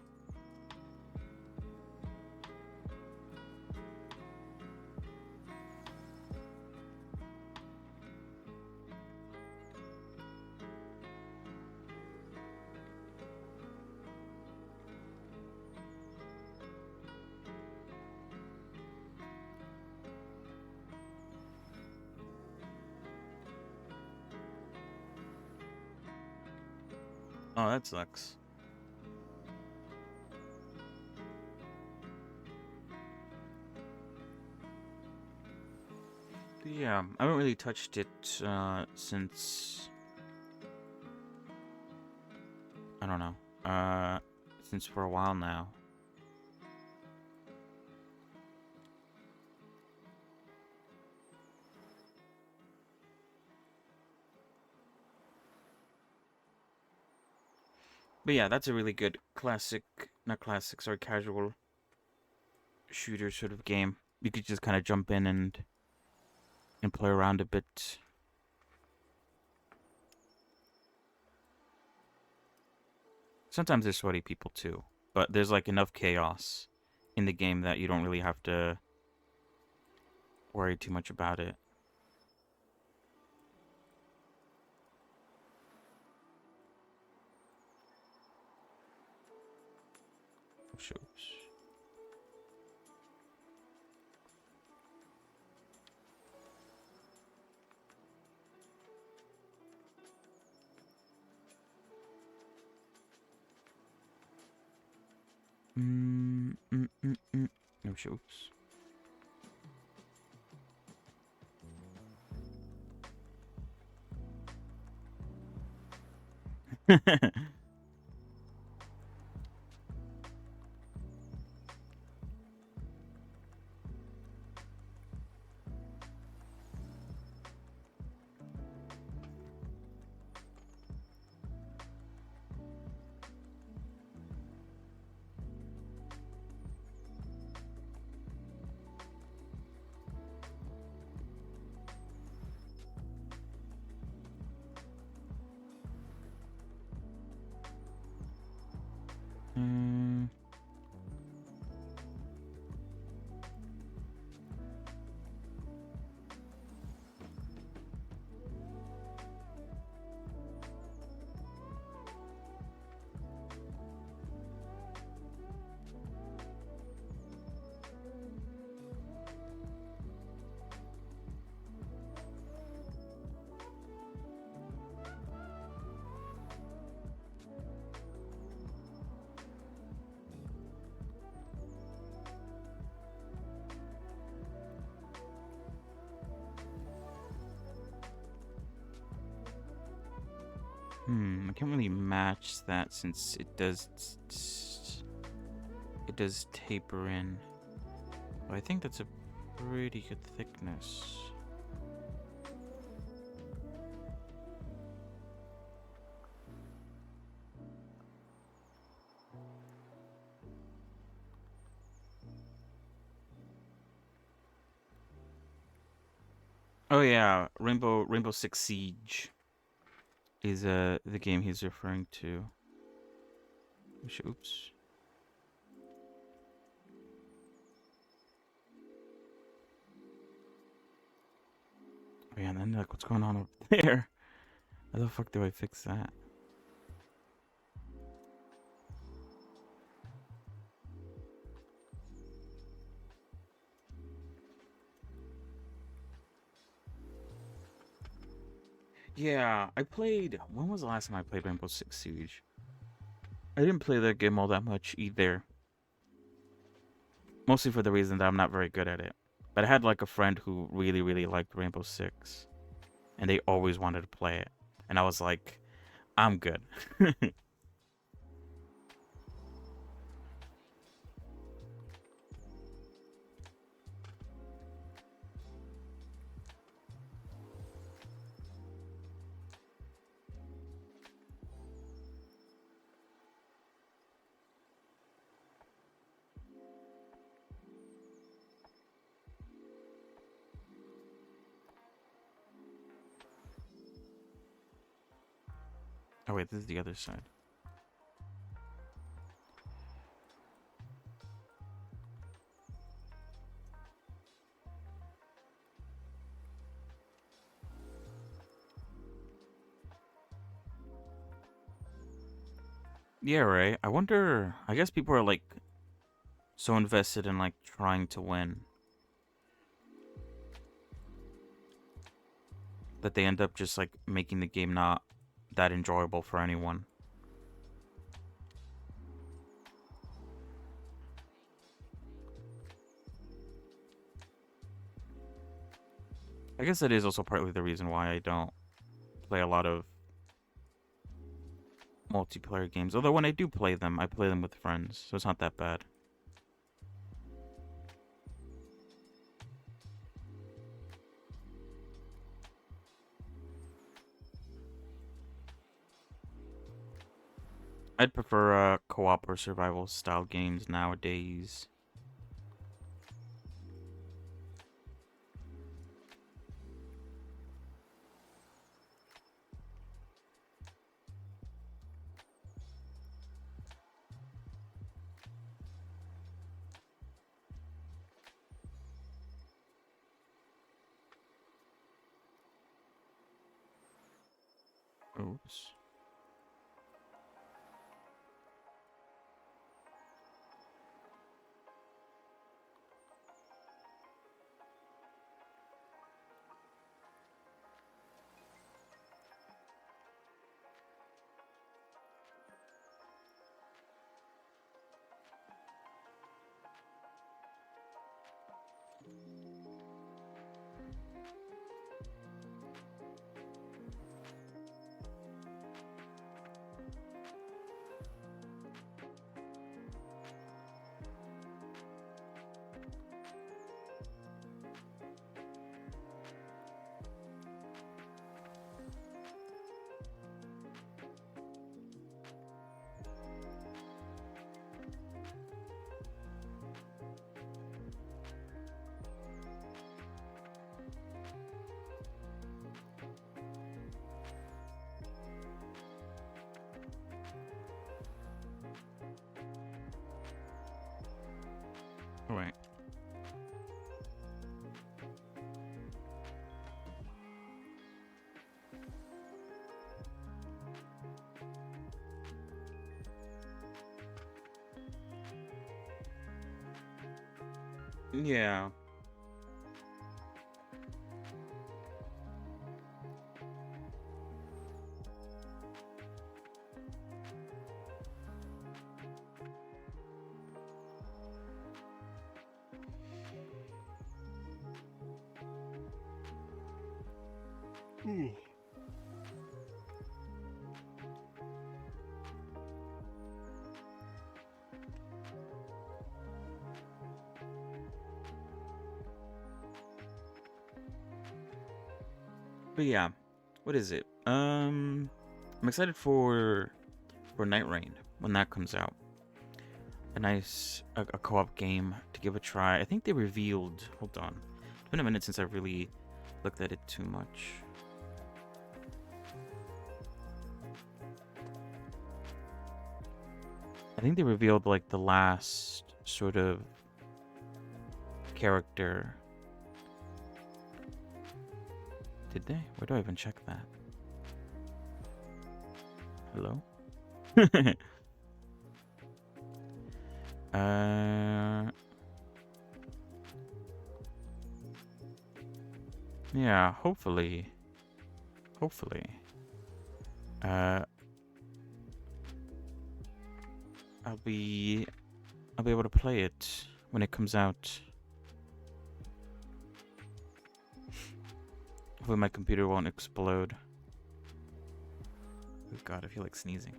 Oh, that sucks. Yeah, I haven't really touched it since I don't know. Since for a while now. But yeah, that's a really good classic, not classic, sorry, casual shooter sort of game. You could just kind of jump in and play around a bit. Sometimes there's sweaty people too, but there's like enough chaos in the game that you don't really have to worry too much about it. Oh, shoots. No shoots. Mm. I can't really match that since it does taper in. But I think that's a pretty good thickness. Oh yeah, Rainbow Six Siege is the game he's referring to. Oops. Oh yeah, and then like what's going on up there? How the fuck do I fix that? Yeah, I played. When was the last time I played Rainbow Six Siege? I didn't play that game all that much either. Mostly for the reason that I'm not very good at it. But I had like a friend who really, really liked Rainbow Six, and they always wanted to play it, and I was like, I'm good. Oh wait, this is the other side. Yeah, right. I wonder. I guess people are like so invested in like trying to win that they end up just like making the game not that enjoyable for anyone. I guess that is also partly the reason why I don't play a lot of multiplayer games. Although when I do play them, I play them with friends, so it's not that bad. I'd prefer co-op or survival style games nowadays. Oops. Yeah. But yeah, what is it? I'm excited for Night Rain when that comes out. A nice a co-op game to give a try. I think they revealed. Hold on, it's been a minute since I really looked at it too much. I think they revealed like the last sort of character. Did they? Where do I even check that? Hello? Yeah, hopefully. Hopefully. Uh, I'll be able to play it when it comes out. Hopefully my computer won't explode. Oh god, I feel like sneezing.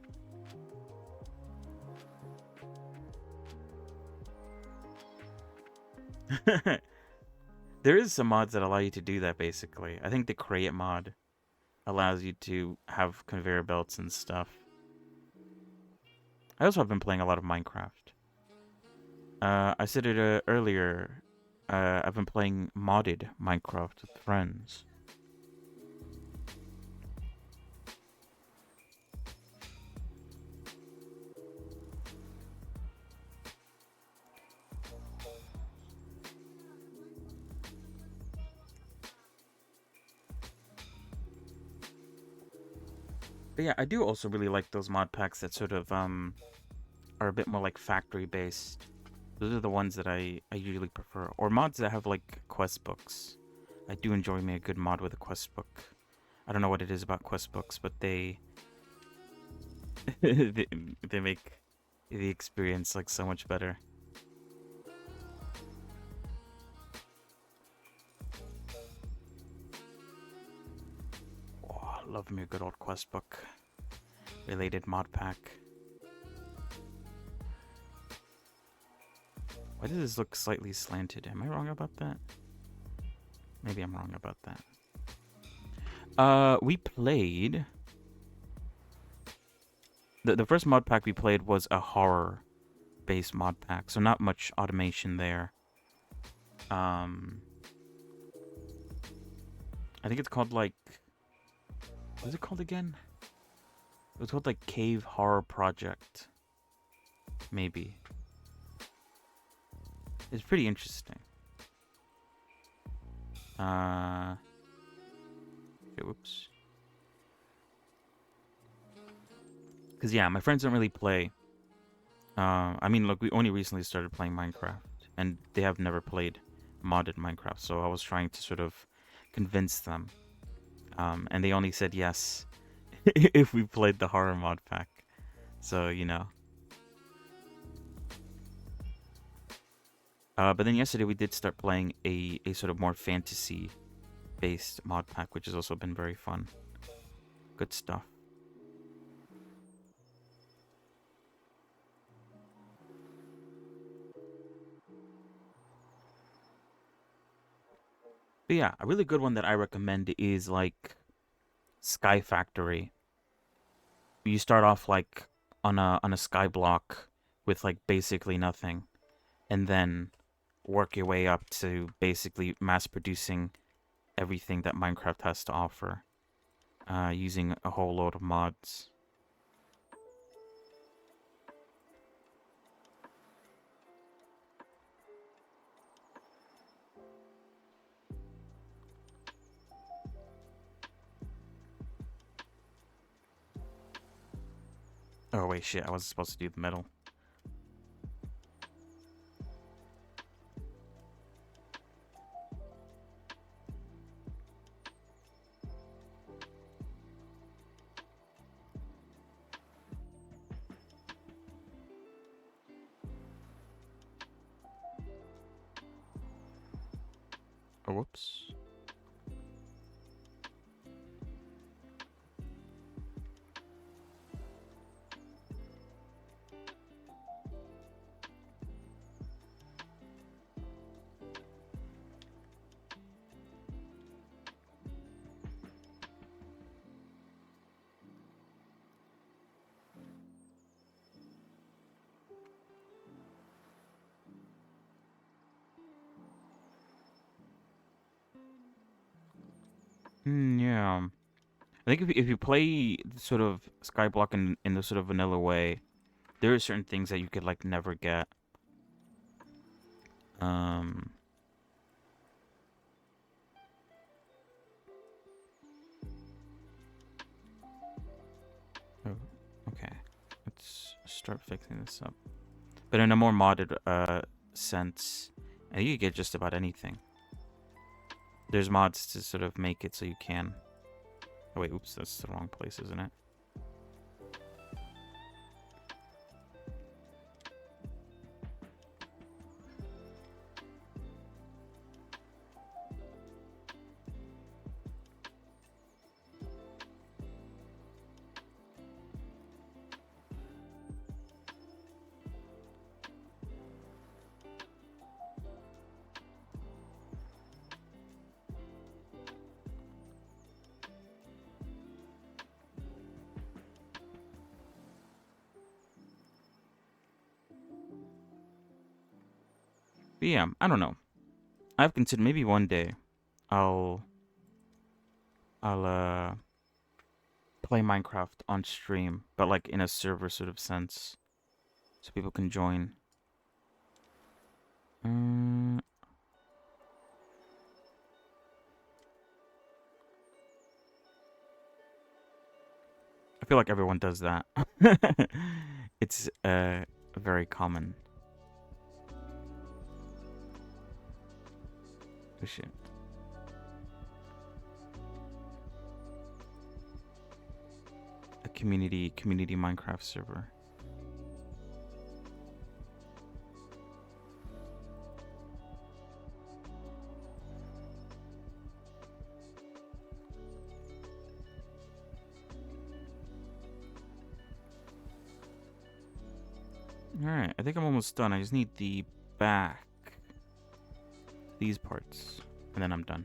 There is some mods that allow you to do that, basically. I think the Create mod allows you to have conveyor belts and stuff. I also have been playing a lot of Minecraft. I said it earlier. I've been playing modded Minecraft with friends. But yeah, I do also really like those mod packs that sort of are a bit more like factory based. Those are the ones that I usually prefer. Or mods that have like quest books. I do enjoy me a good mod with a quest book. I don't know what it is about quest books, but they they make the experience like so much better. Oh, love me a good old quest book related mod pack. Why does this look slightly slanted? Am I wrong about that? Maybe I'm wrong about that. We played... The first mod pack we played was a horror-based mod pack, so not much automation there. I think it's called, like... What is it called again? It was called, like, Cave Horror Project. Maybe. It's pretty interesting. Okay, whoops. Because, yeah, my friends don't really play. I mean, look, we only recently started playing Minecraft, and they have never played modded Minecraft, so I was trying to sort of convince them. And they only said yes if we played the horror mod pack. So, you know. But then yesterday we did start playing a sort of more fantasy-based mod pack, which has also been very fun. Good stuff. But yeah, a really good one that I recommend is like Sky Factory. You start off like on a sky block with like basically nothing, and then work your way up to basically mass producing everything that Minecraft has to offer, using a whole load of mods. Oh wait, shit, I wasn't supposed to do the metal. Oh, whoops. Yeah. I think if you play sort of Skyblock in the sort of vanilla way, there are certain things that you could like never get. Um. Oh, okay. Let's start fixing this up. But in a more modded sense, I think you get just about anything. There's mods to sort of make it so you can. Oh wait, oops, that's the wrong place, isn't it? But yeah, I don't know. I've considered maybe one day I'll I'll play Minecraft on stream, but like in a server sort of sense, so people can join. I feel like everyone does that. It's very common. Oh shit. A community Minecraft server. Alright, I think I'm almost done. I just need the back. These parts. And then I'm done.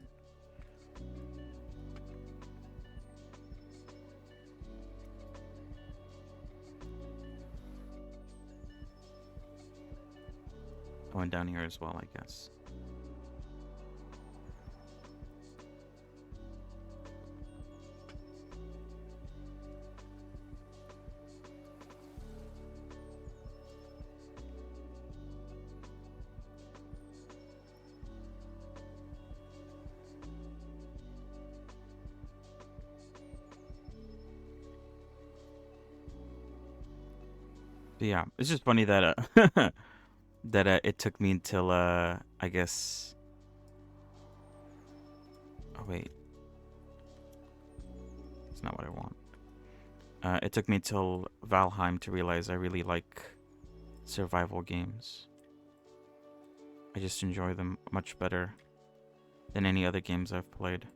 Going down here as well, I guess. But yeah, it's just funny that that it took me until I guess. Oh wait, it's not what I want. It took me till Valheim to realize I really like survival games. I just enjoy them much better than any other games I've played.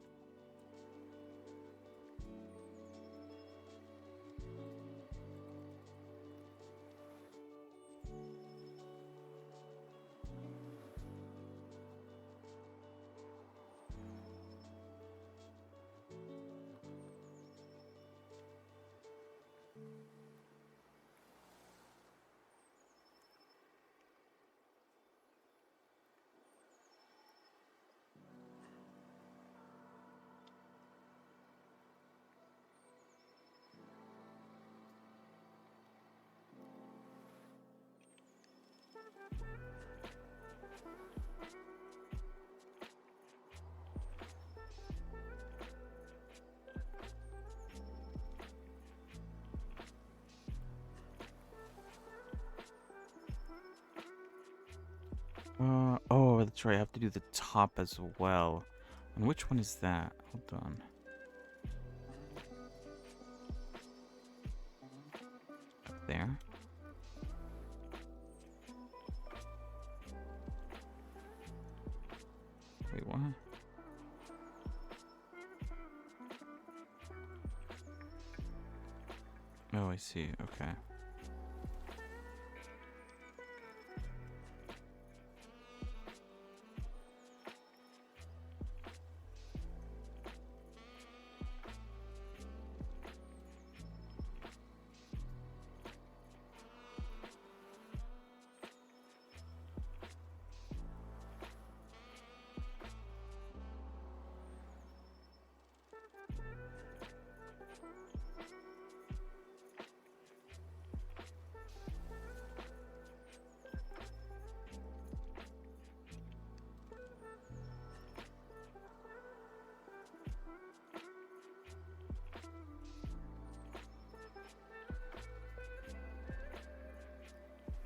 Oh, that's right. I have to do the top as well. And which one is that? Hold on. Up there. Wait, what? Oh, I see. Okay.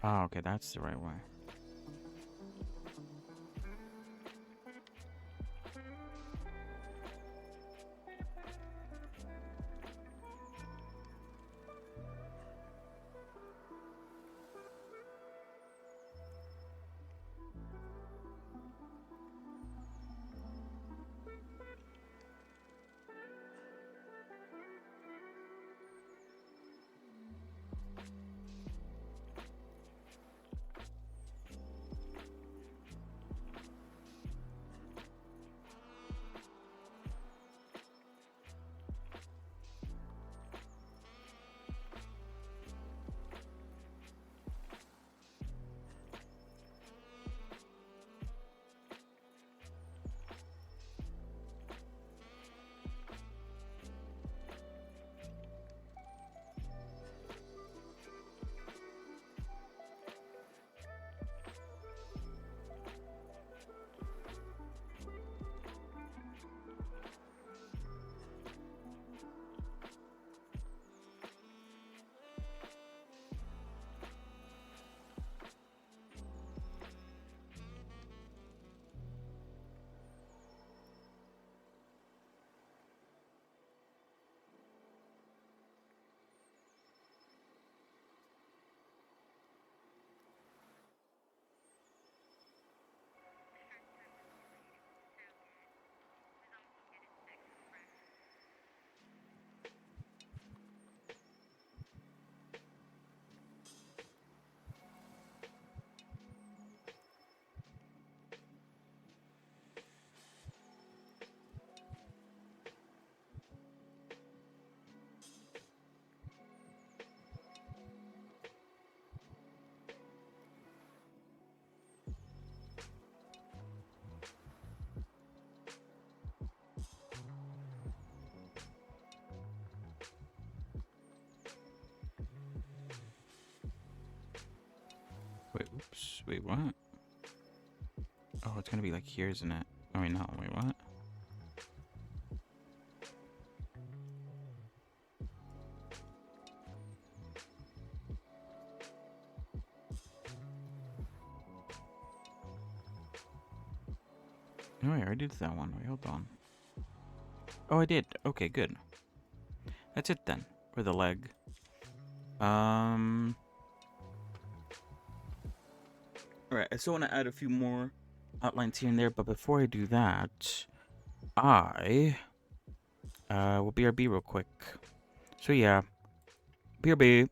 Oh, okay, that's the right way. Wait, oops. Wait, what? Oh, it's gonna be like here, isn't it? Oh, wait, no. Wait, what? No, I already did that one. Wait, hold on. Oh, I did. Okay, good. That's it then. For the leg. Alright, I still want to add a few more outlines here and there, but before I do that, I will BRB real quick. So yeah, BRB.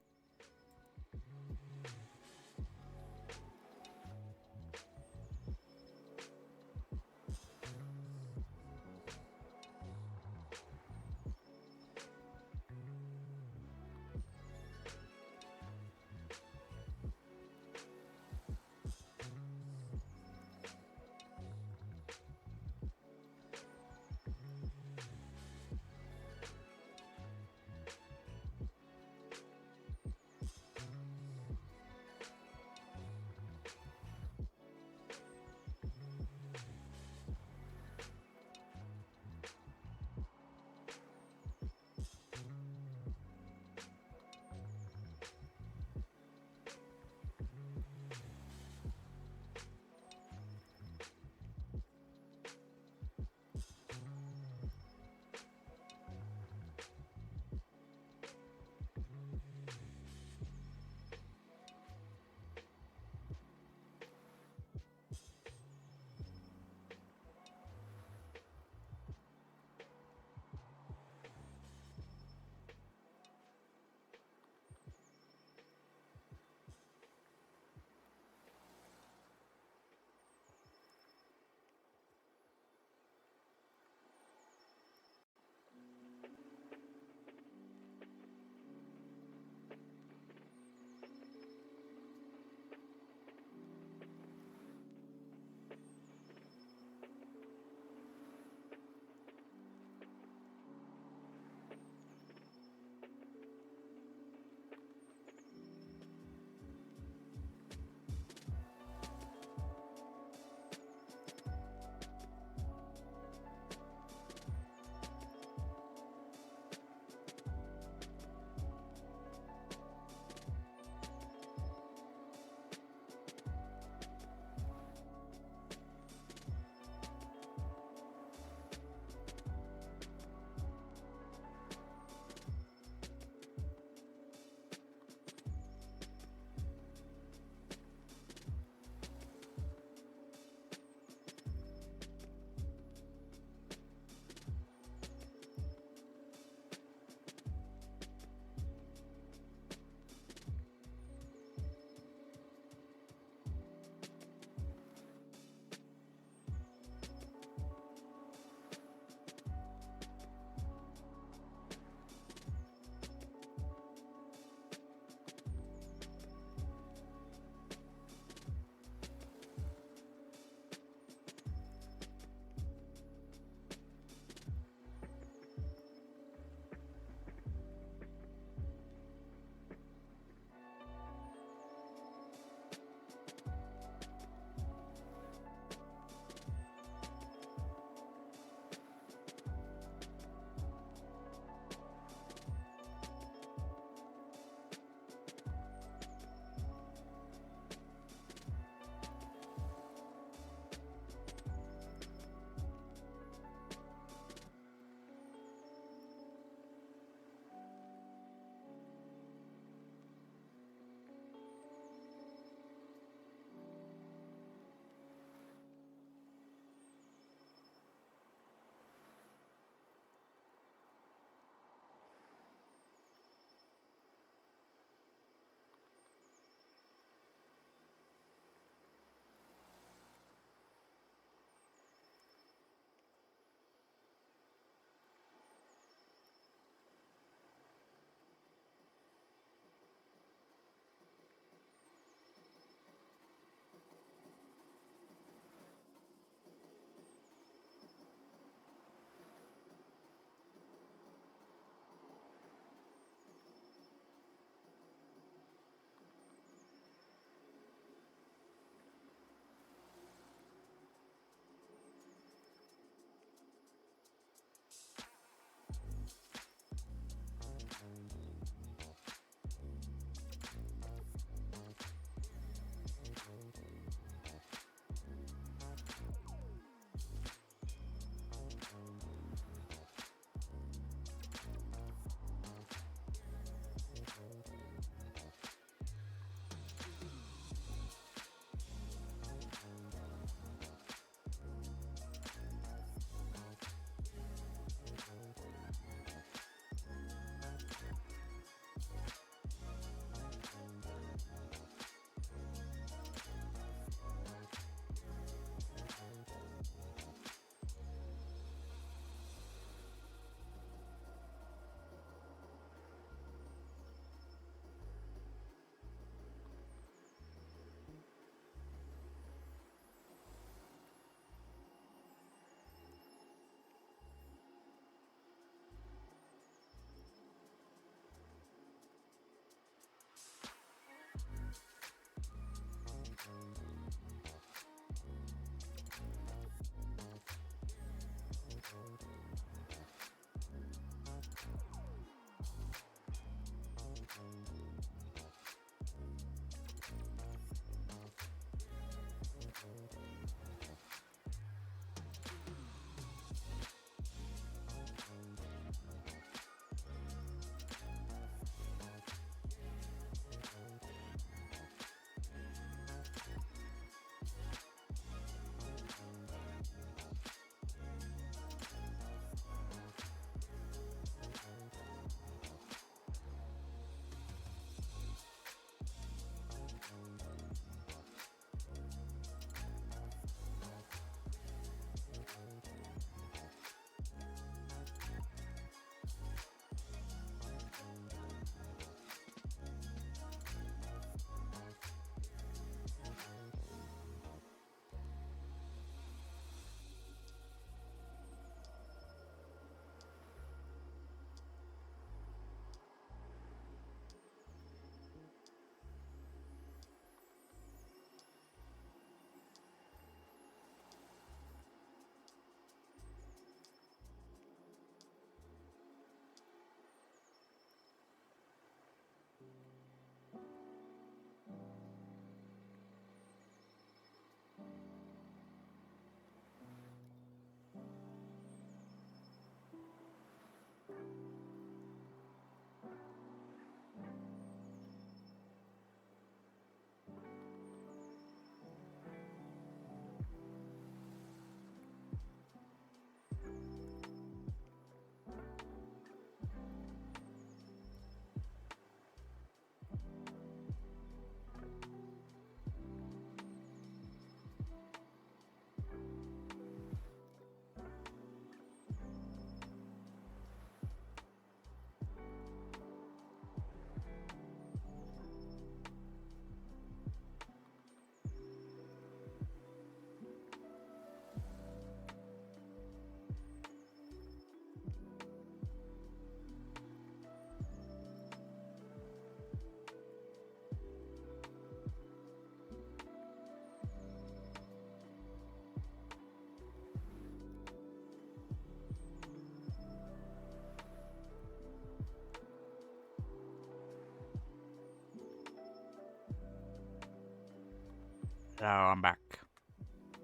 So I'm back.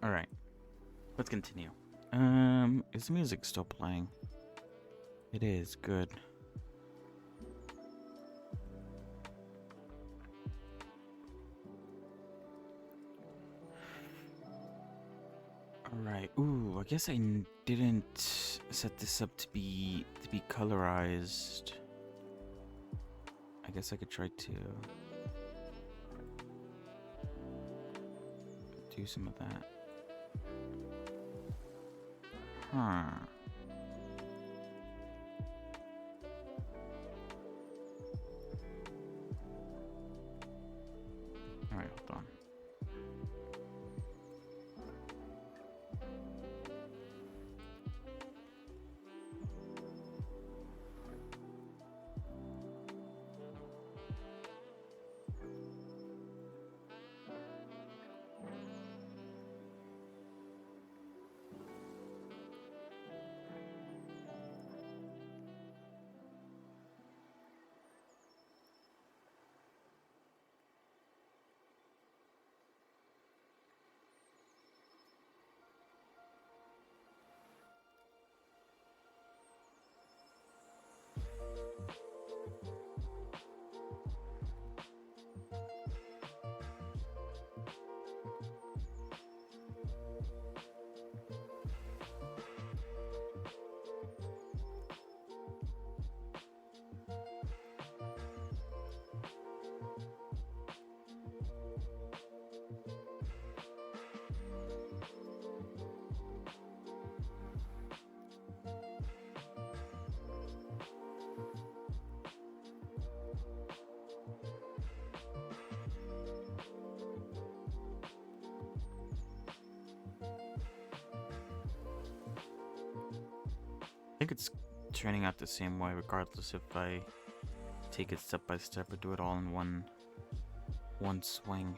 Alright. Let's continue. Is the music still playing? It is, good. Alright. Ooh, I guess I didn't set this up to be colorized. I guess I could try to do some of that. Huh. Alright, hold on. I think it's turning out the same way regardless if I take it step by step or do it all in one swing.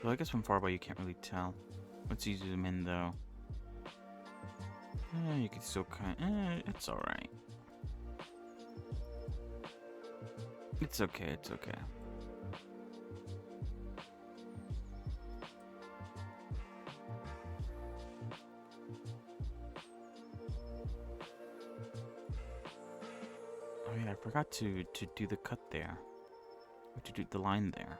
Well, I guess from far away you can't really tell. Let's zoom in though. You can still it's alright. It's okay, it's okay. Oh yeah, I forgot to do the cut there. Or to do the line there.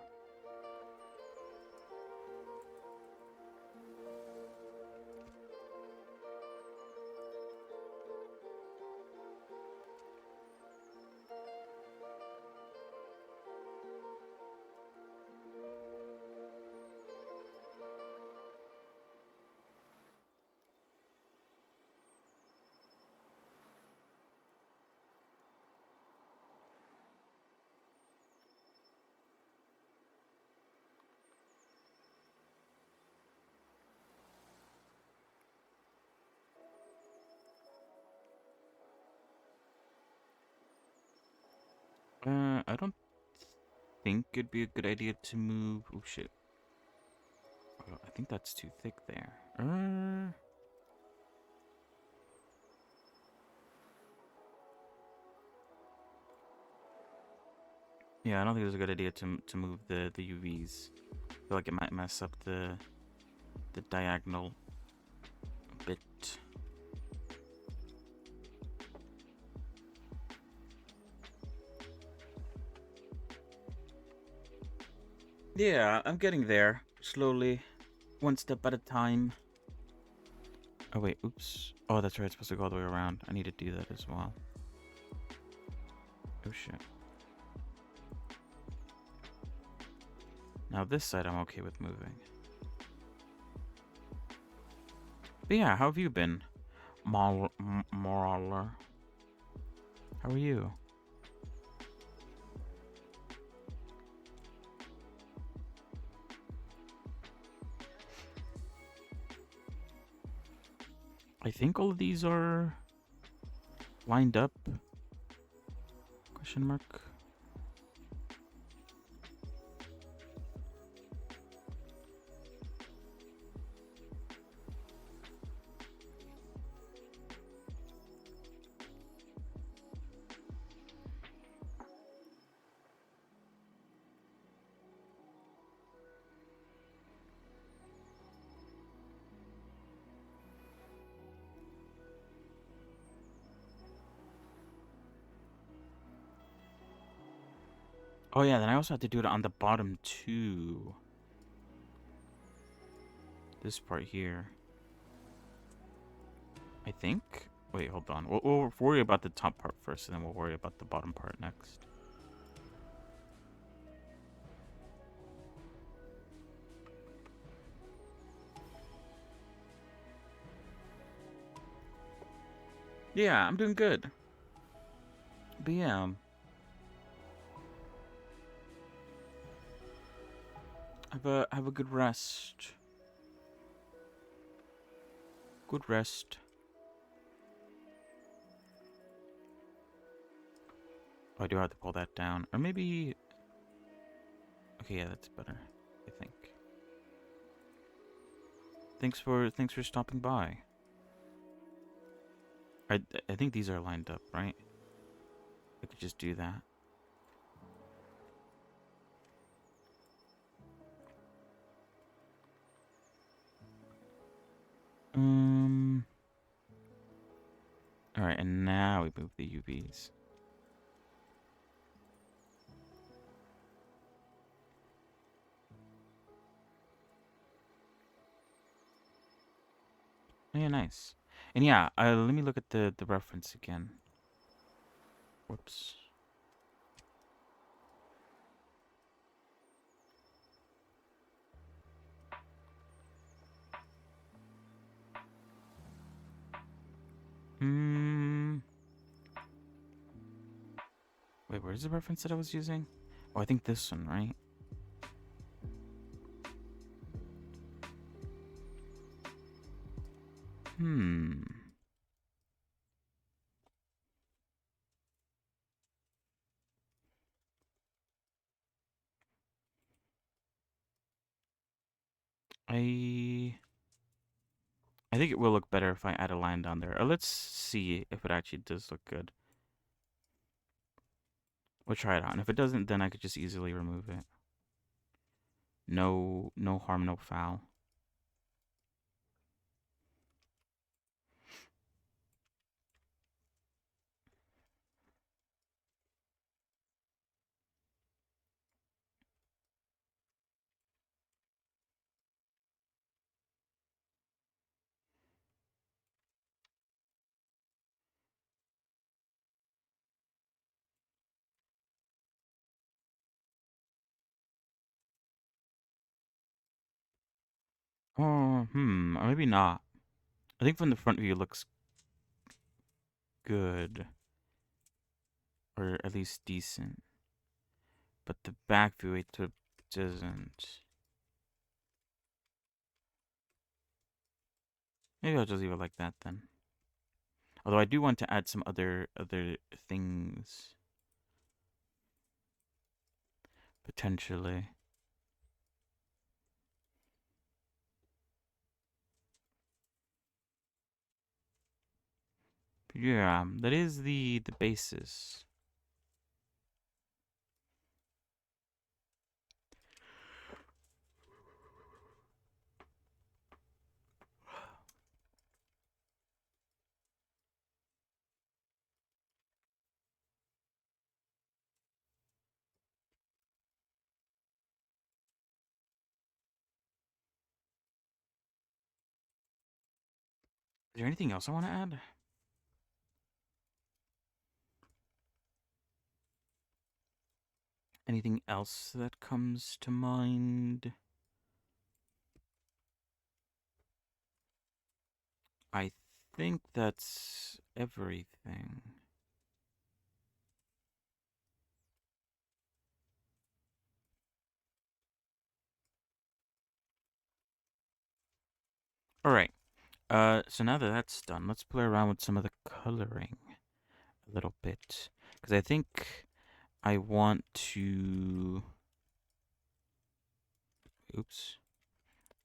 I don't think it'd be a good idea to move. Oh shit. I think that's too thick there. Yeah, I don't think it's a good idea to move the UVs. I feel like it might mess up the diagonal a bit. Yeah, I'm getting there. Slowly. One step at a time. Oh wait, oops. Oh, that's right, it's supposed to go all the way around. I need to do that as well. Oh shit. Now this side I'm okay with moving. But yeah, how have you been? Mauler? How are you? I think all of these are lined up. Question mark. Oh yeah, then I also have to do it on the bottom too. This part here. I think. Wait, hold on. We'll worry about the top part first, and then we'll worry about the bottom part next. Yeah, I'm doing good. But yeah, have a good rest. Good rest. Oh, I do have to pull that down, or maybe. Okay, yeah, that's better. I think. Thanks for stopping by. I think these are lined up, right? I could just do that. All right, and now we move the UVs. Oh, yeah, nice. And yeah, let me look at the reference again. Whoops. Wait, where's the reference that I was using? Oh, I think this one, right? Hmm. I I think it will look better if I add a line down there. Or let's see if it actually does look good. We'll try it out. And if it doesn't, then I could just easily remove it. No harm, no foul. Oh, or maybe not. I think from the front view it looks good. Or at least decent. But the back view it doesn't. Maybe I'll just leave it like that then. Although I do want to add some other things. Potentially. But yeah, that is the basis. Is there anything else I want to add? Anything else that comes to mind? I think that's everything. All right. So now that that's done, let's play around with some of the coloring a little bit, because I think I want to. Oops.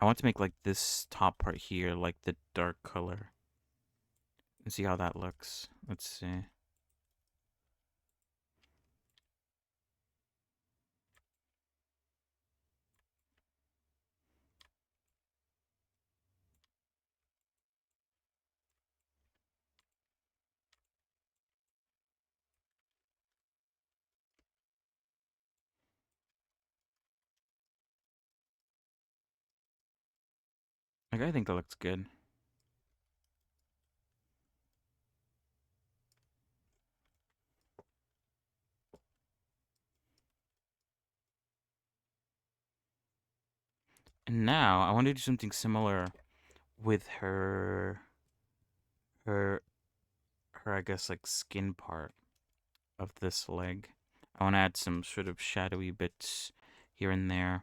I want to make like this top part here, like the dark color, and see how that looks. Let's see. Like, I think that looks good. And now I want to do something similar with her, I guess, like skin part of this leg. I want to add some sort of shadowy bits here and there.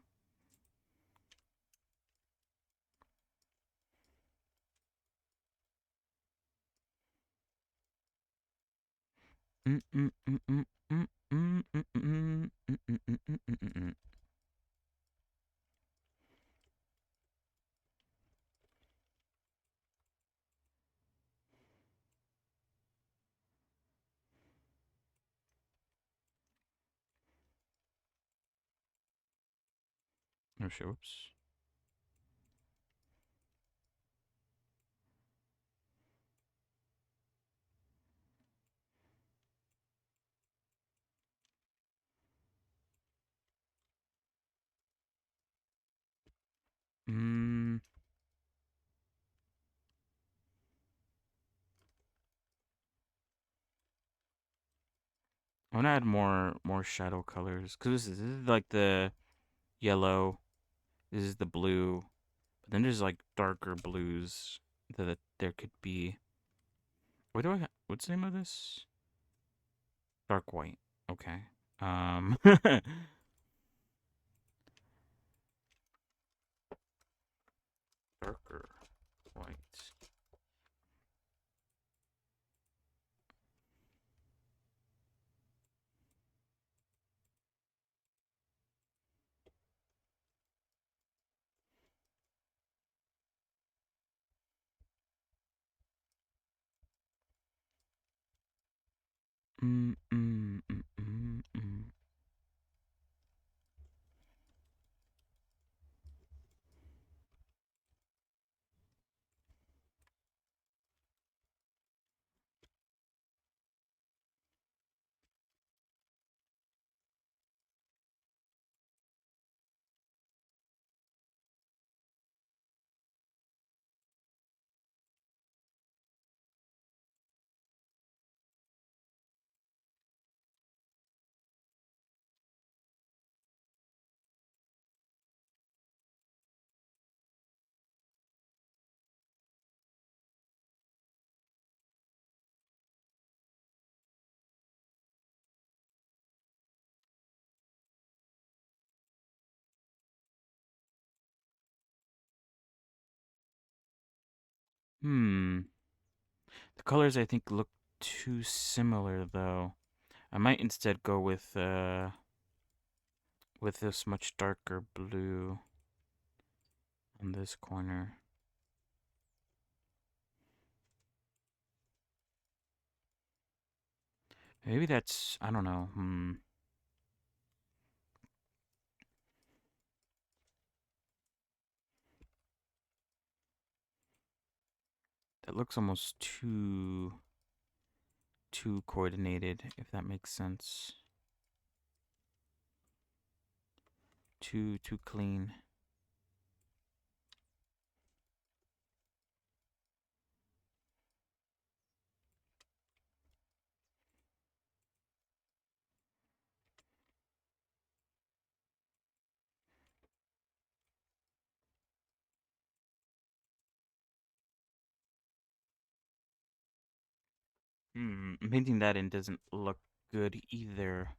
Oh shit! Whoops. Mm, I want to add more shadow colors because this is like the yellow. This is the blue. But then there's like darker blues that there could be. What do I? What's the name of this? Dark white. Okay. Darker white. Mm, mm, mm, mm, mm. Hmm. The colors I think look too similar though. I might instead go with this much darker blue on this corner. Maybe that's I don't know. That looks almost too coordinated, if that makes sense. Too clean. Painting that in doesn't look good either.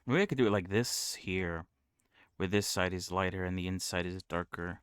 Maybe I could do it like this here, where this side is lighter and the inside is darker.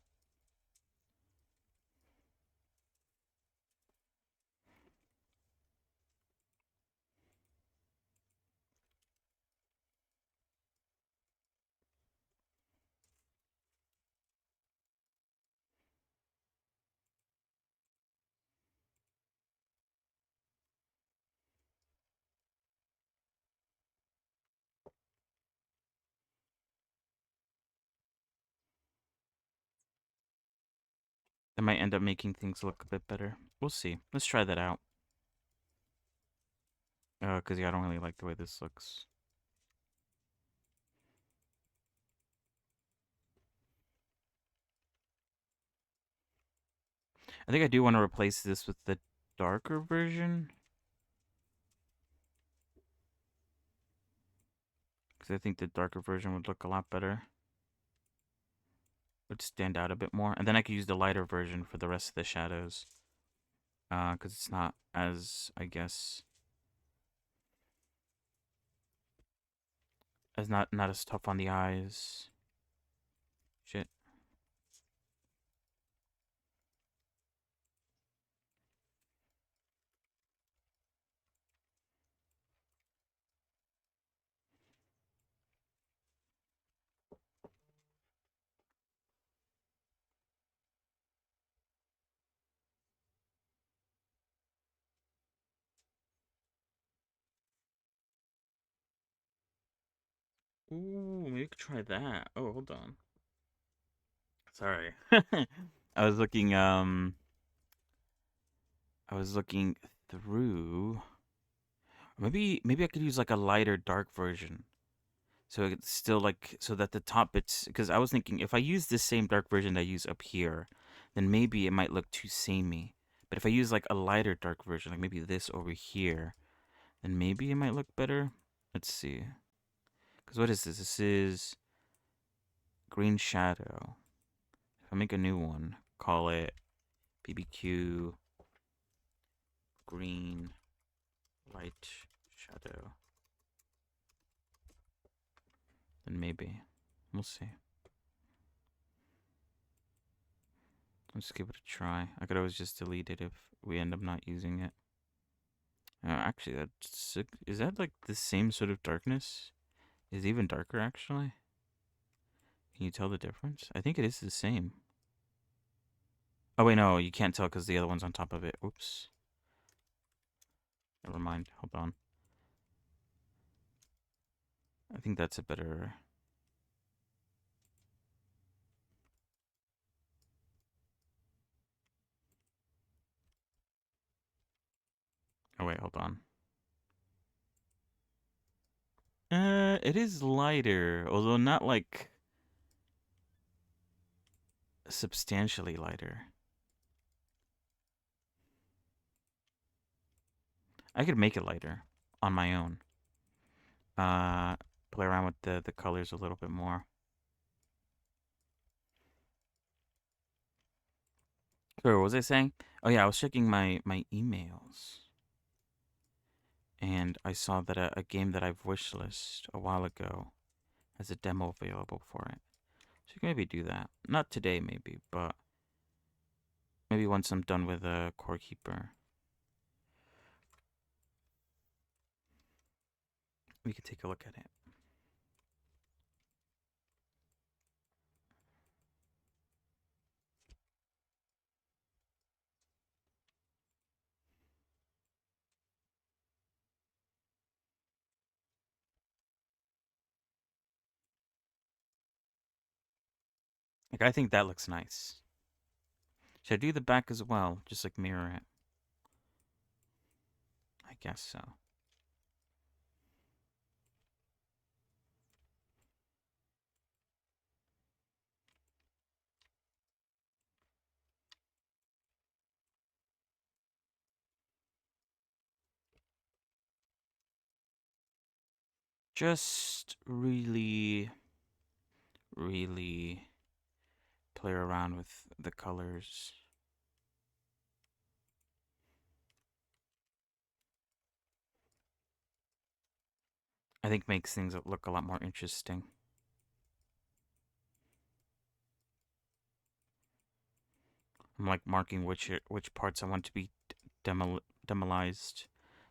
That might end up making things look a bit better. We'll see. Let's try that out. Because yeah, I don't really like the way this looks. I think I do want to replace this with the darker version. Because I think the darker version would look a lot better. Would stand out a bit more. And then I could use the lighter version for the rest of the shadows. Because it's not as, I guess, as not as tough on the eyes. Shit. Ooh, maybe we could try that. Oh, hold on. Sorry. I was looking I was looking through. Maybe I could use like a lighter dark version. So it's still like so that the top bits because I was thinking if I use this same dark version I use up here, then maybe it might look too samey. But if I use like a lighter dark version, like maybe this over here, then maybe it might look better. Let's see. Because what is this? This is Green Shadow. If I make a new one, call it BBQ Green Light Shadow. Then maybe. We'll see. Let's give it a try. I could always just delete it if we end up not using it. Actually, is that like the same sort of darkness? Is it even darker actually? Can you tell the difference? I think it is the same. Oh wait, no, you can't tell because the other one's on top of it. Oops. Never mind. Hold on. I think that's a better. Oh wait, hold on. It is lighter, although not like substantially lighter. I could make it lighter on my own. Uh, Play around with the colors a little bit more. So what was I saying? Oh yeah, I was checking my emails, and I saw that a game that I've wishlisted a while ago has a demo available for it. So you can maybe do that. Not today, maybe, but maybe once I'm done with Core Keeper, we could take a look at it. Like I think that looks nice. Should I do the back as well? Just like mirror it? I guess so. Just really, really play around with the colors. I think makes things look a lot more interesting. I'm like marking which parts I want to be demolized,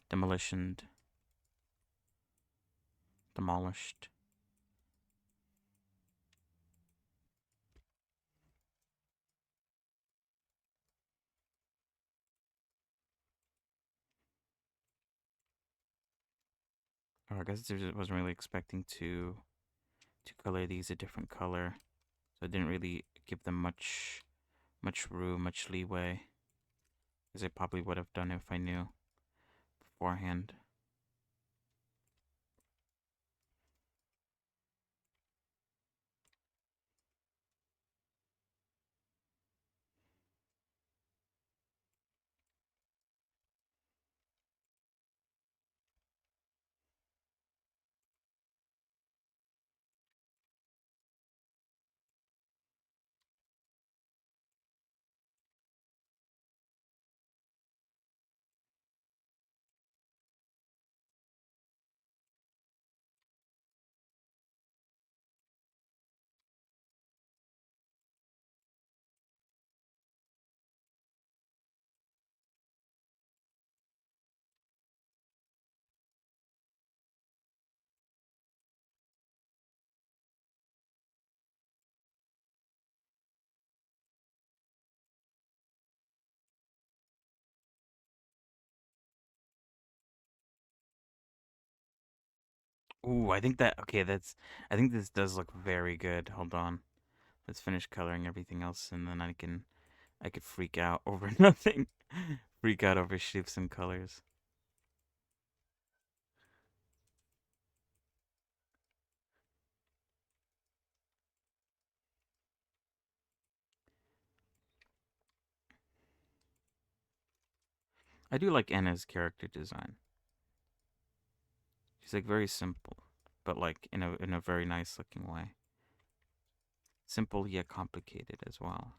demolitioned, demolished. Oh, I guess I wasn't really expecting to color these a different color, so I didn't really give them much much room, much leeway, as I probably would have done if I knew beforehand. Ooh, I think that okay, I think this does look very good. Hold on. Let's finish coloring everything else and then I could freak out over nothing. Freak out over shapes and colors. I do like Anna's character design. She's like very simple, but like in a very nice looking way. Simple yet complicated as well.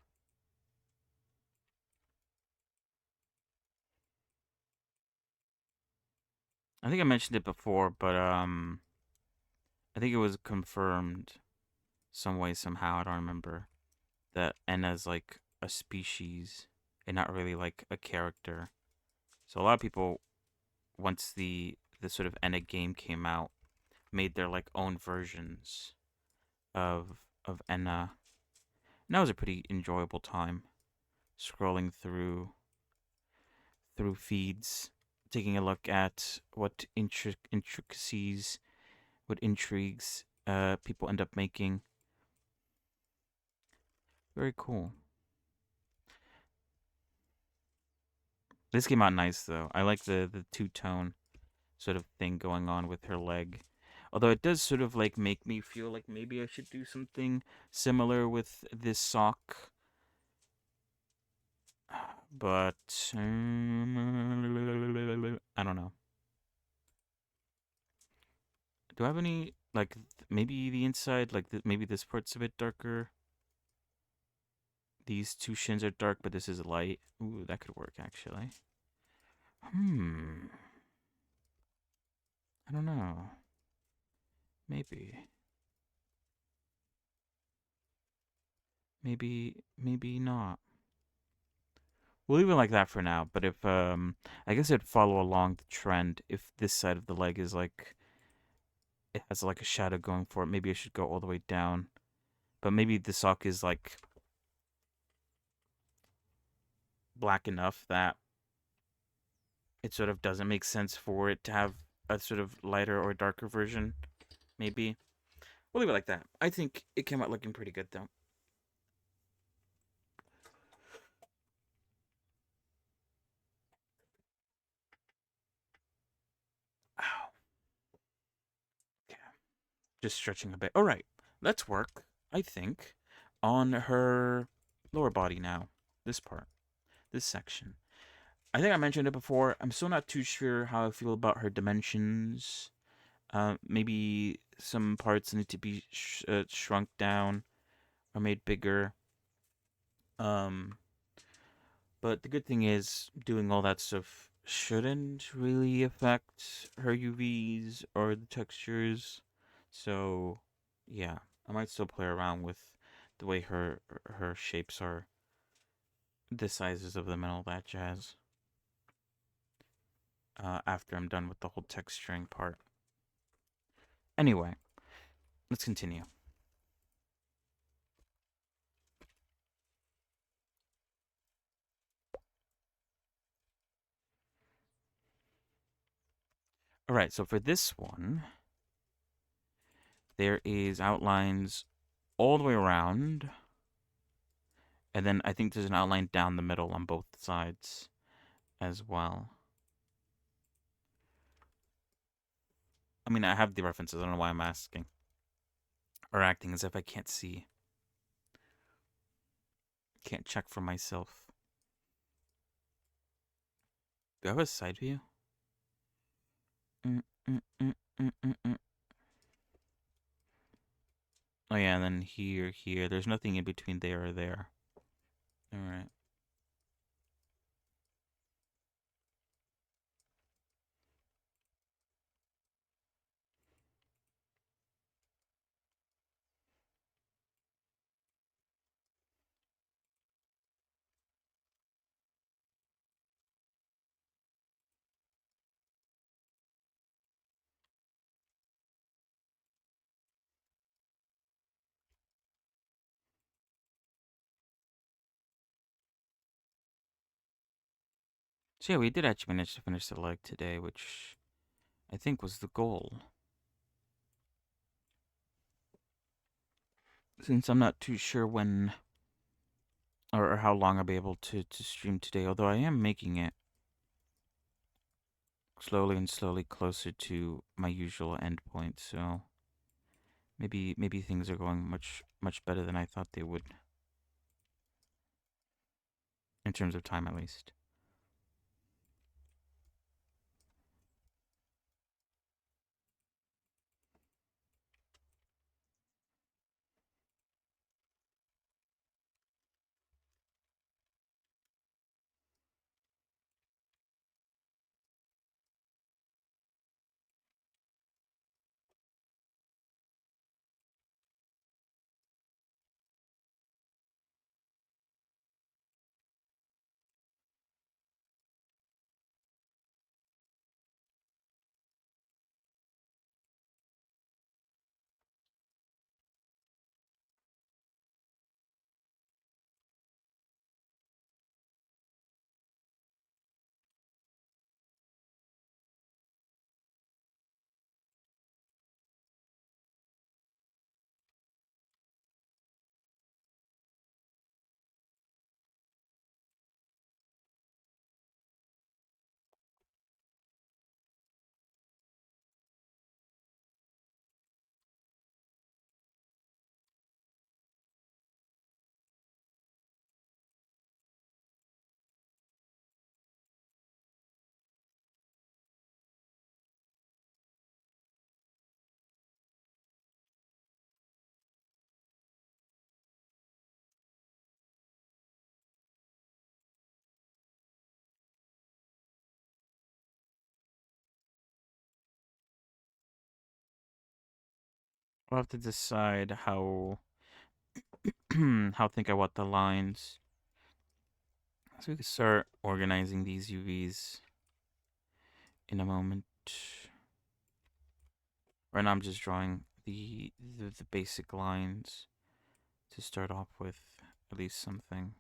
I think I mentioned it before, but I think it was confirmed some way somehow, I don't remember, that Enna's like a species and not really like a character. So a lot of people once the sort of Enna game came out made their like own versions of Enna. And that was a pretty enjoyable time scrolling through feeds, taking a look at what intricacies, what intrigues people end up making. Very cool. This came out nice though. I like the two tone sort of thing going on with her leg. Although it does sort of like make me feel like maybe I should do something similar with this sock. But I don't know. Do I have any like maybe the inside like maybe this part's a bit darker. These two shins are dark, but this is light. Ooh, that could work actually. Hmm. I don't know. Maybe. Maybe not. We'll leave it like that for now. But if I guess I'd follow along the trend. If this side of the leg is like it has like a shadow going for it, maybe I should go all the way down. But maybe the sock is like black enough that it sort of doesn't make sense for it to have a sort of lighter or darker version. Maybe we'll leave it like that. I think it came out looking pretty good though. Ow. Okay. Just stretching a bit. All right. Let's work. I think on her lower body now. This part. This section. I think I mentioned it before. I'm still not too sure how I feel about her dimensions. Maybe some parts need to be shrunk down or made bigger. Um, but the good thing is, doing all that stuff shouldn't really affect her UVs or the textures. So, yeah, I might still play around with the way her shapes are, the sizes of them, and all that jazz. After I'm done with the whole texturing part. Anyway, let's continue. All right, so for this one, there is outlines all the way around, And then I think there's an outline down the middle on both sides as well. I mean, I have the references. I don't know why I'm asking. Or acting as if I can't see. Can't check for myself. Do I have a side view? Mm, mm, mm, mm, mm, mm. Oh yeah, and then here, here. There's nothing in between there or there. Alright. So yeah, we did actually manage to finish the leg today, which I think was the goal. Since I'm not too sure when or how long I'll be able to stream today, although I am making it slowly and slowly closer to my usual endpoint, so maybe things are going much better than I thought they would. In terms of time at least. I'll have to decide how how think I want the lines. So we can start organizing these UVs in a moment. Right now I'm just drawing the basic lines to start off with at least something.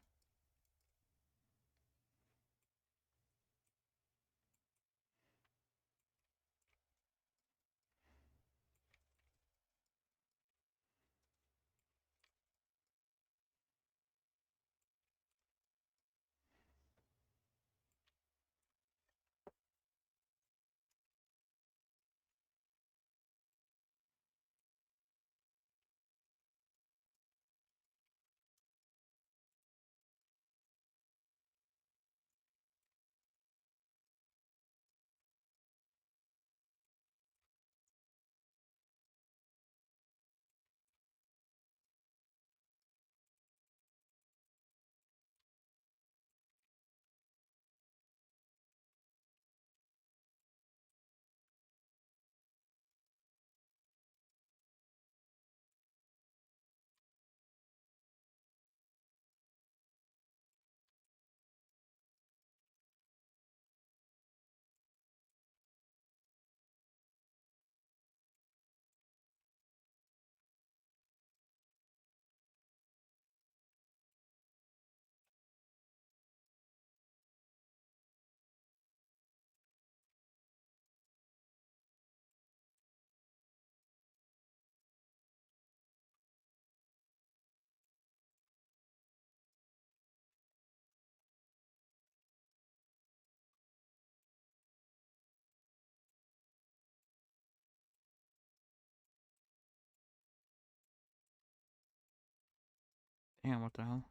Damn, what the hell?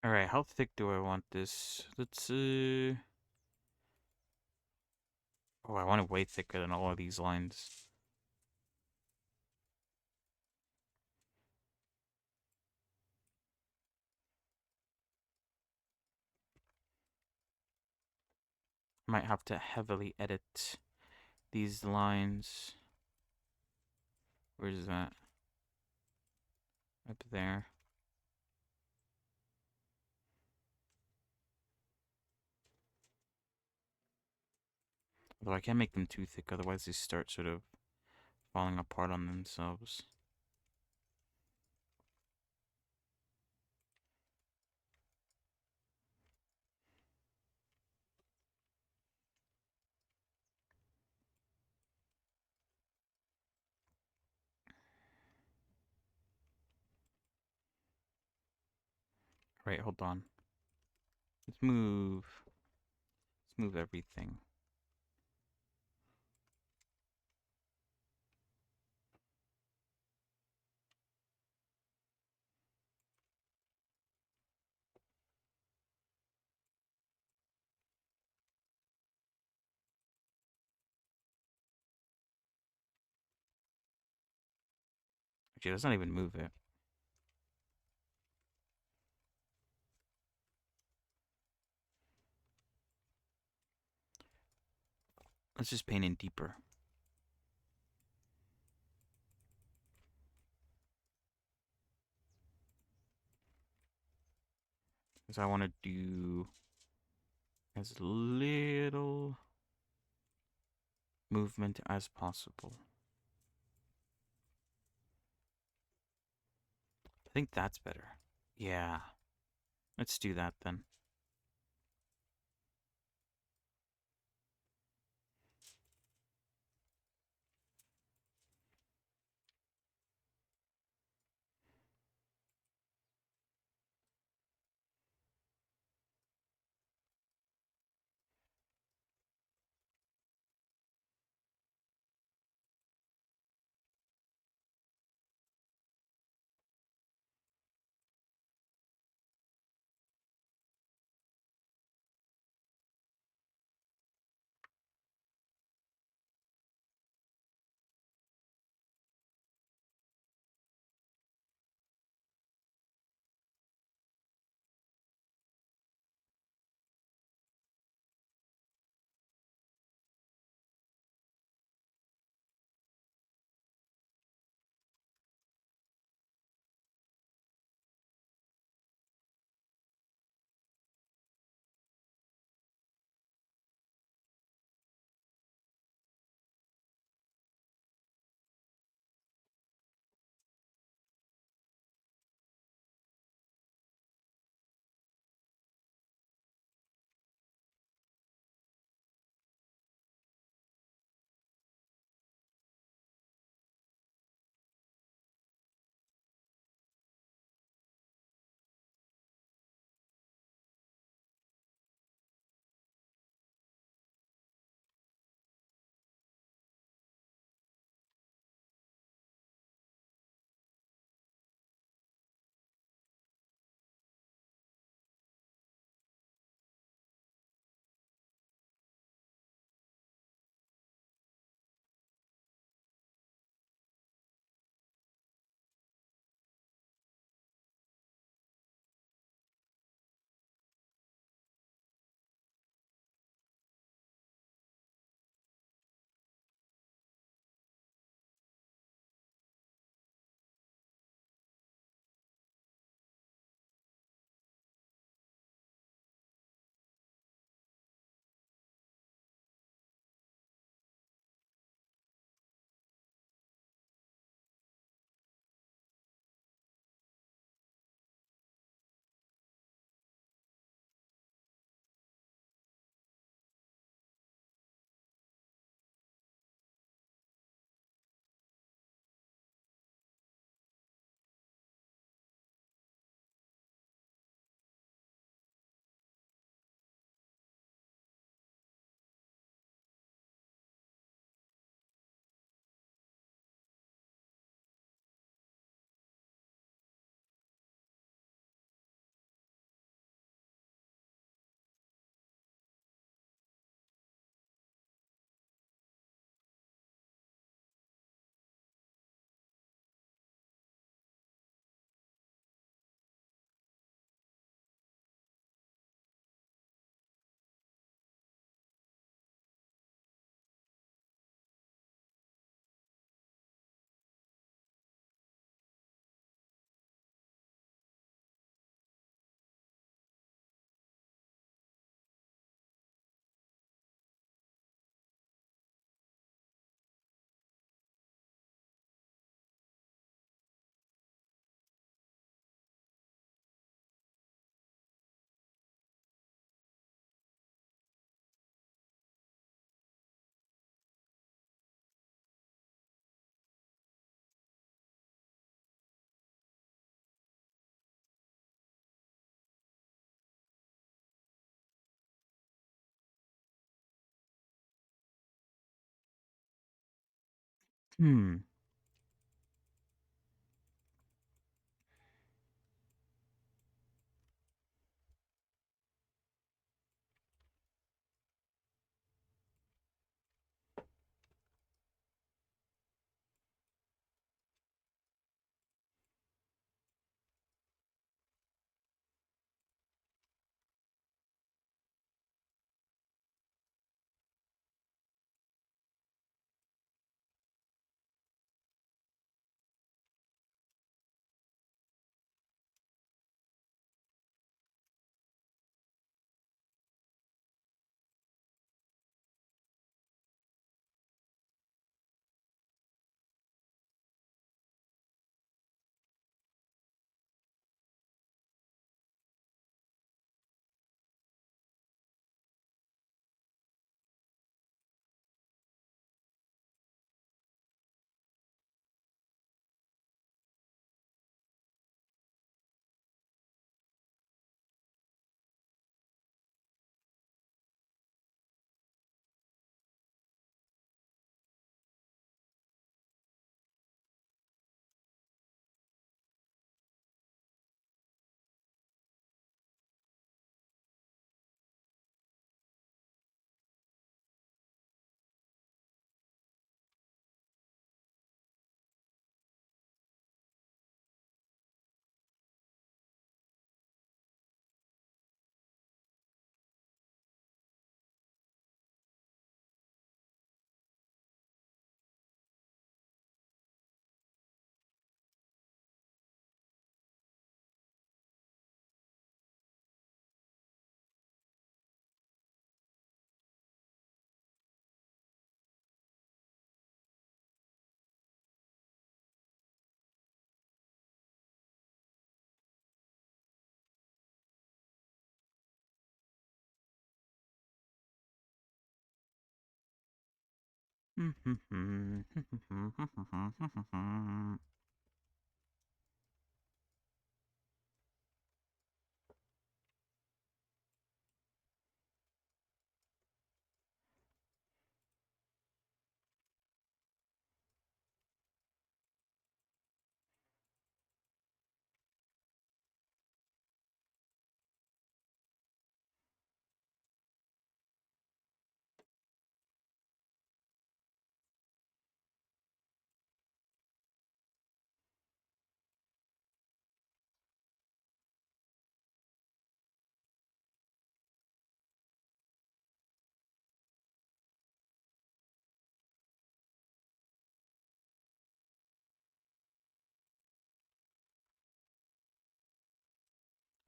Alright, how thick do I want this? Let's, oh, I want it way thicker than all of these lines. Might have to heavily edit these lines. Where's that? Up there. Although I can't make them too thick, otherwise they start sort of falling apart on themselves. Right, hold on. Let's move. Let's move everything. Actually, let's not even move it. Let's just paint in deeper. Because I want to do as little movement as possible. I think that's better. Yeah. Let's do that then. Hmm.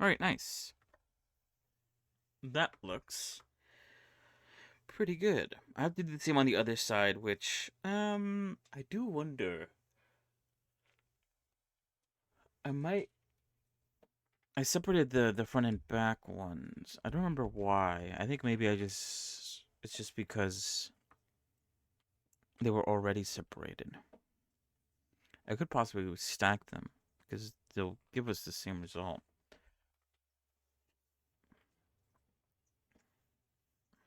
All right, nice. That looks pretty good. I have to do the same on the other side, which I do wonder. I might. I separated the front and back ones. I don't remember why. I think maybe I just. It's just because they were already separated. I could possibly stack them because they'll give us the same result.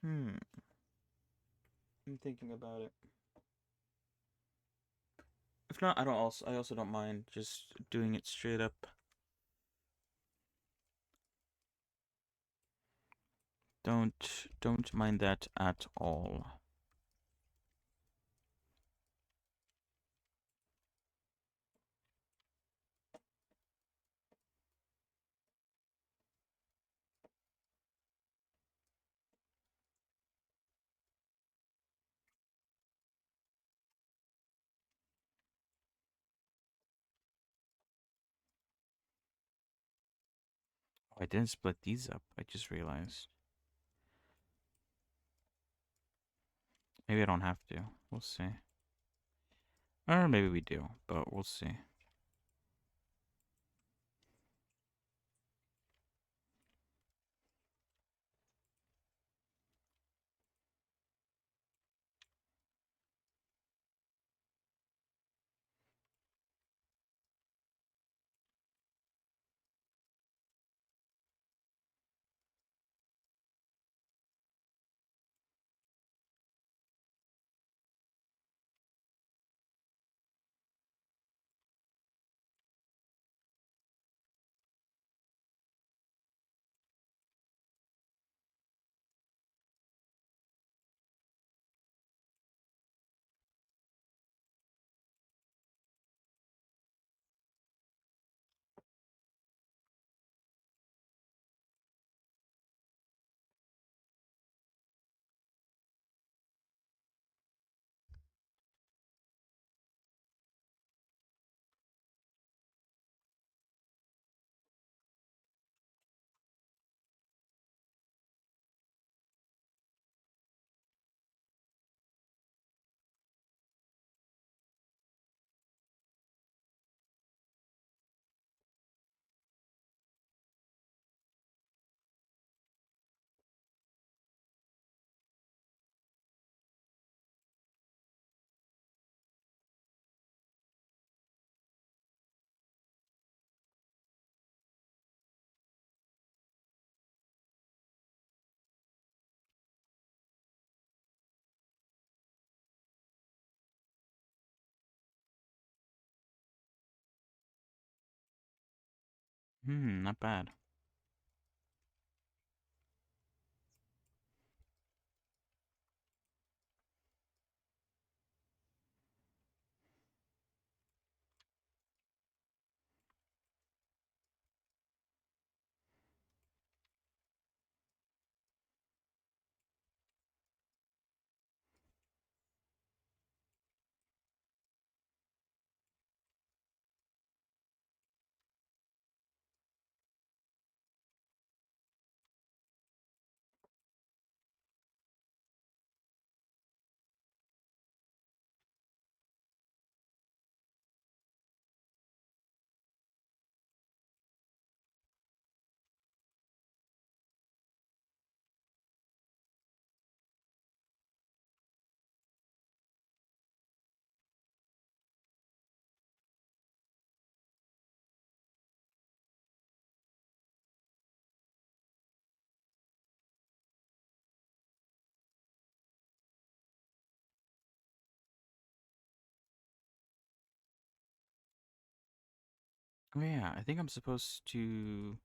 Hmm. I'm thinking about it. If not, I also don't mind just doing it straight up. Don't mind that at all. Oh, I didn't split these up. I just realized. Maybe I don't have to. We'll see. Or maybe we do, but we'll see. Not bad. Oh yeah, I think I'm supposed to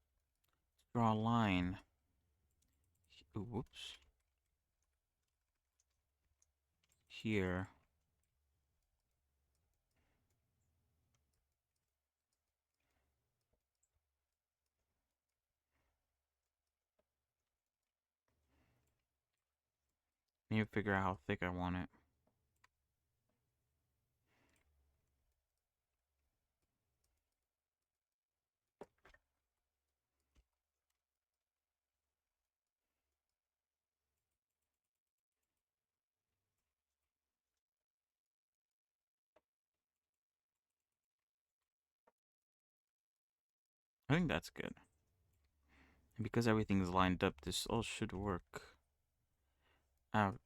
draw a line. Ooh, whoops. Here. Need to figure out how thick I want it. I think that's good. And because everything's lined up, this all should work out.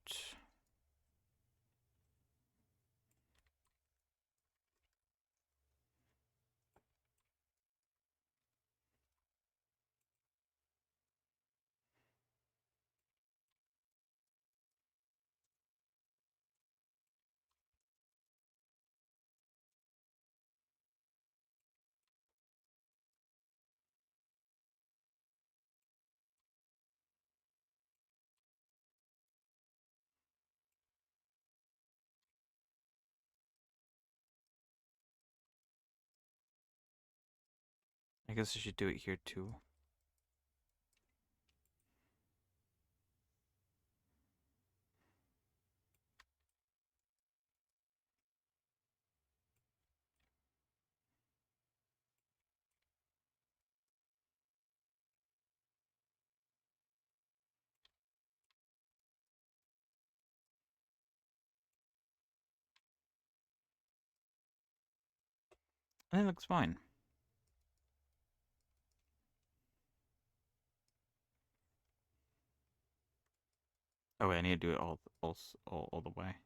I guess I should do it here too. I think it looks fine. Oh wait, I need to do it all the way.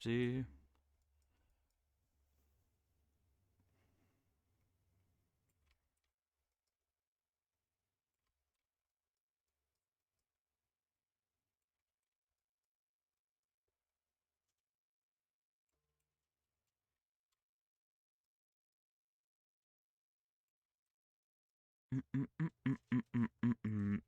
See. Mm, mm, mm, mm, mm, mm, mm, mm.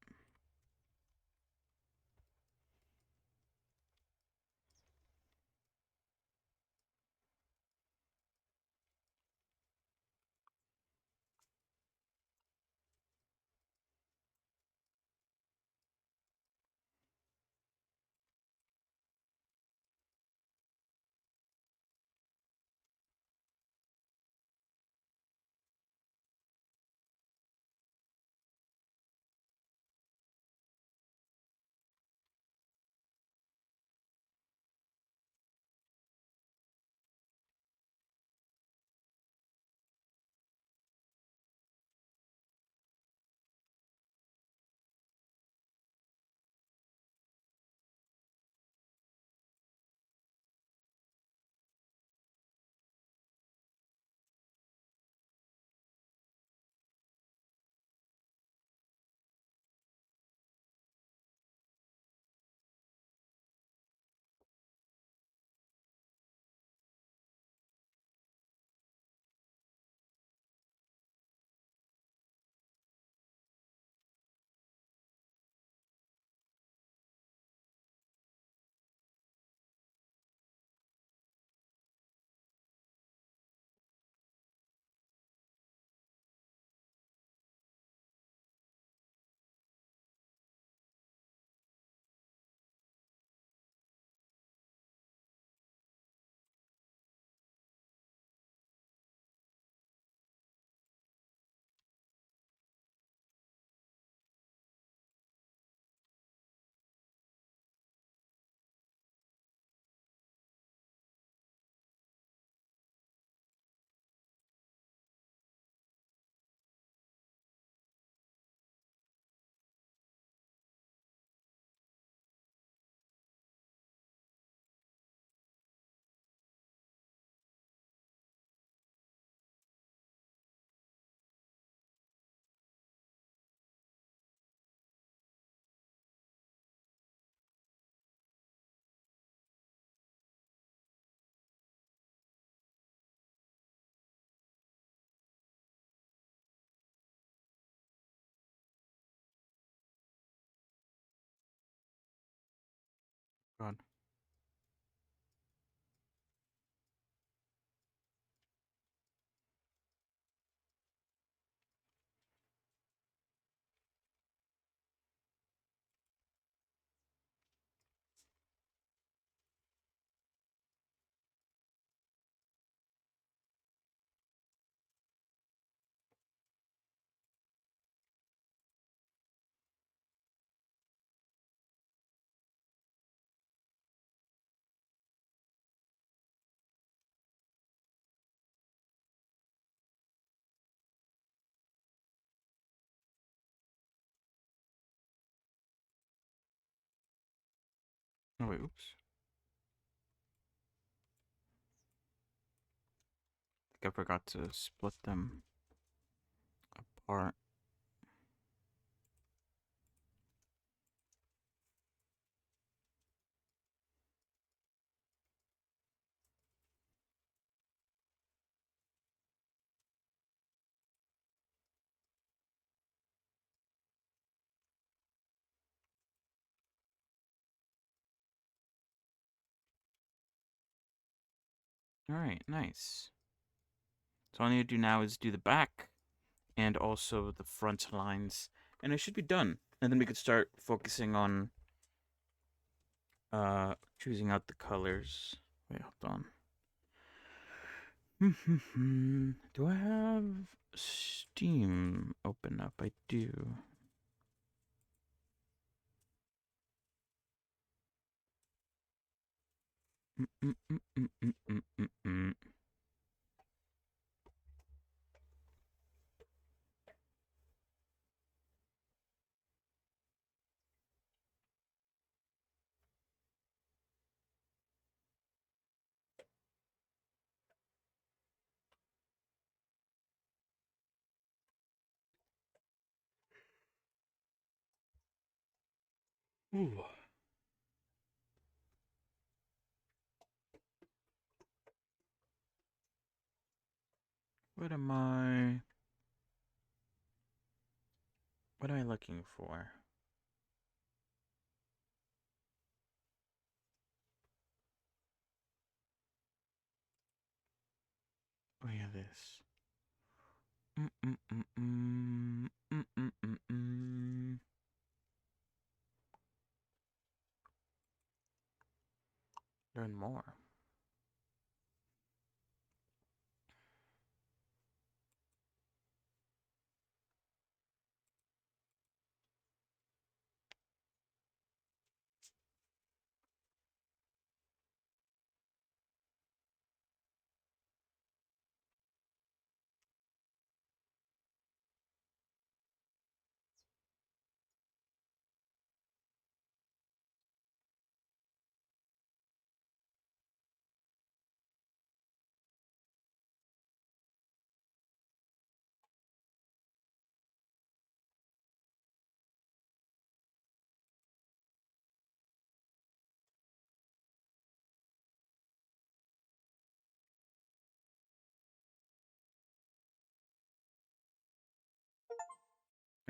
God. Oh, wait, oops. I think I forgot to split them apart. Alright, nice. So all I need to do now is do the back and also the front lines, and it should be done. And then we could start focusing on choosing out the colors. Wait, hold on. Do I have Steam open up? I do. Ooh. What am I? What am I looking for? Oh yeah, this. Learn more.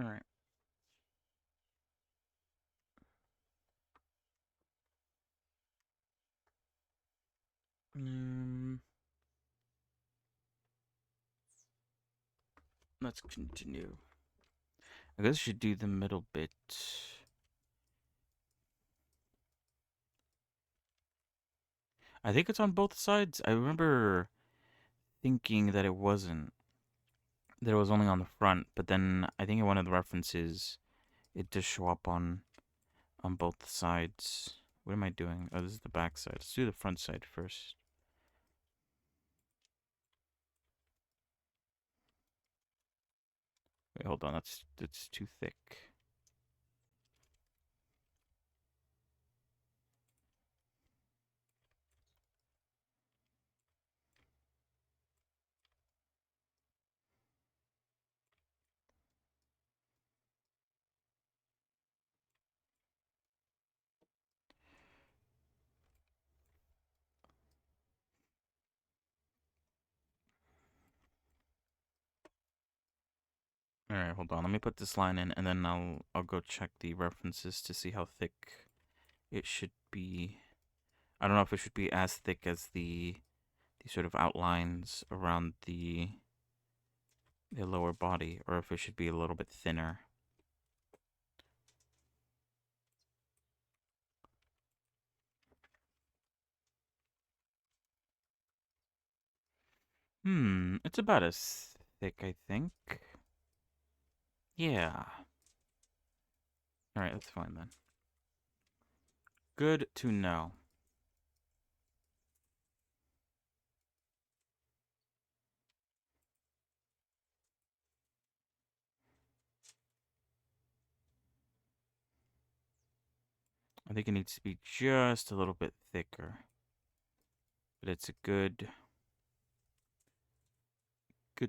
All right. Um, let's continue. I guess I should do the middle bit. I think it's on both sides. I remember thinking that it wasn't, that it was only on the front, but then I think in one of the references, it does show up on both sides. What am I doing? Oh, this is the back side. Let's do the front side first. Wait, hold on. That's too thick. All right, hold on. Let me put this line in, and then I'll go check the references to see how thick it should be. I don't know if it should be as thick as the sort of outlines around the lower body, or if it should be a little bit thinner. It's about as thick, I think. Yeah. All right, that's fine then. Good to know. I think it needs to be just a little bit thicker. But it's a good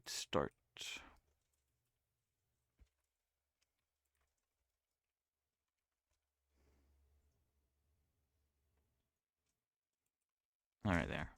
start. All right, there.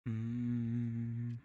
Mm,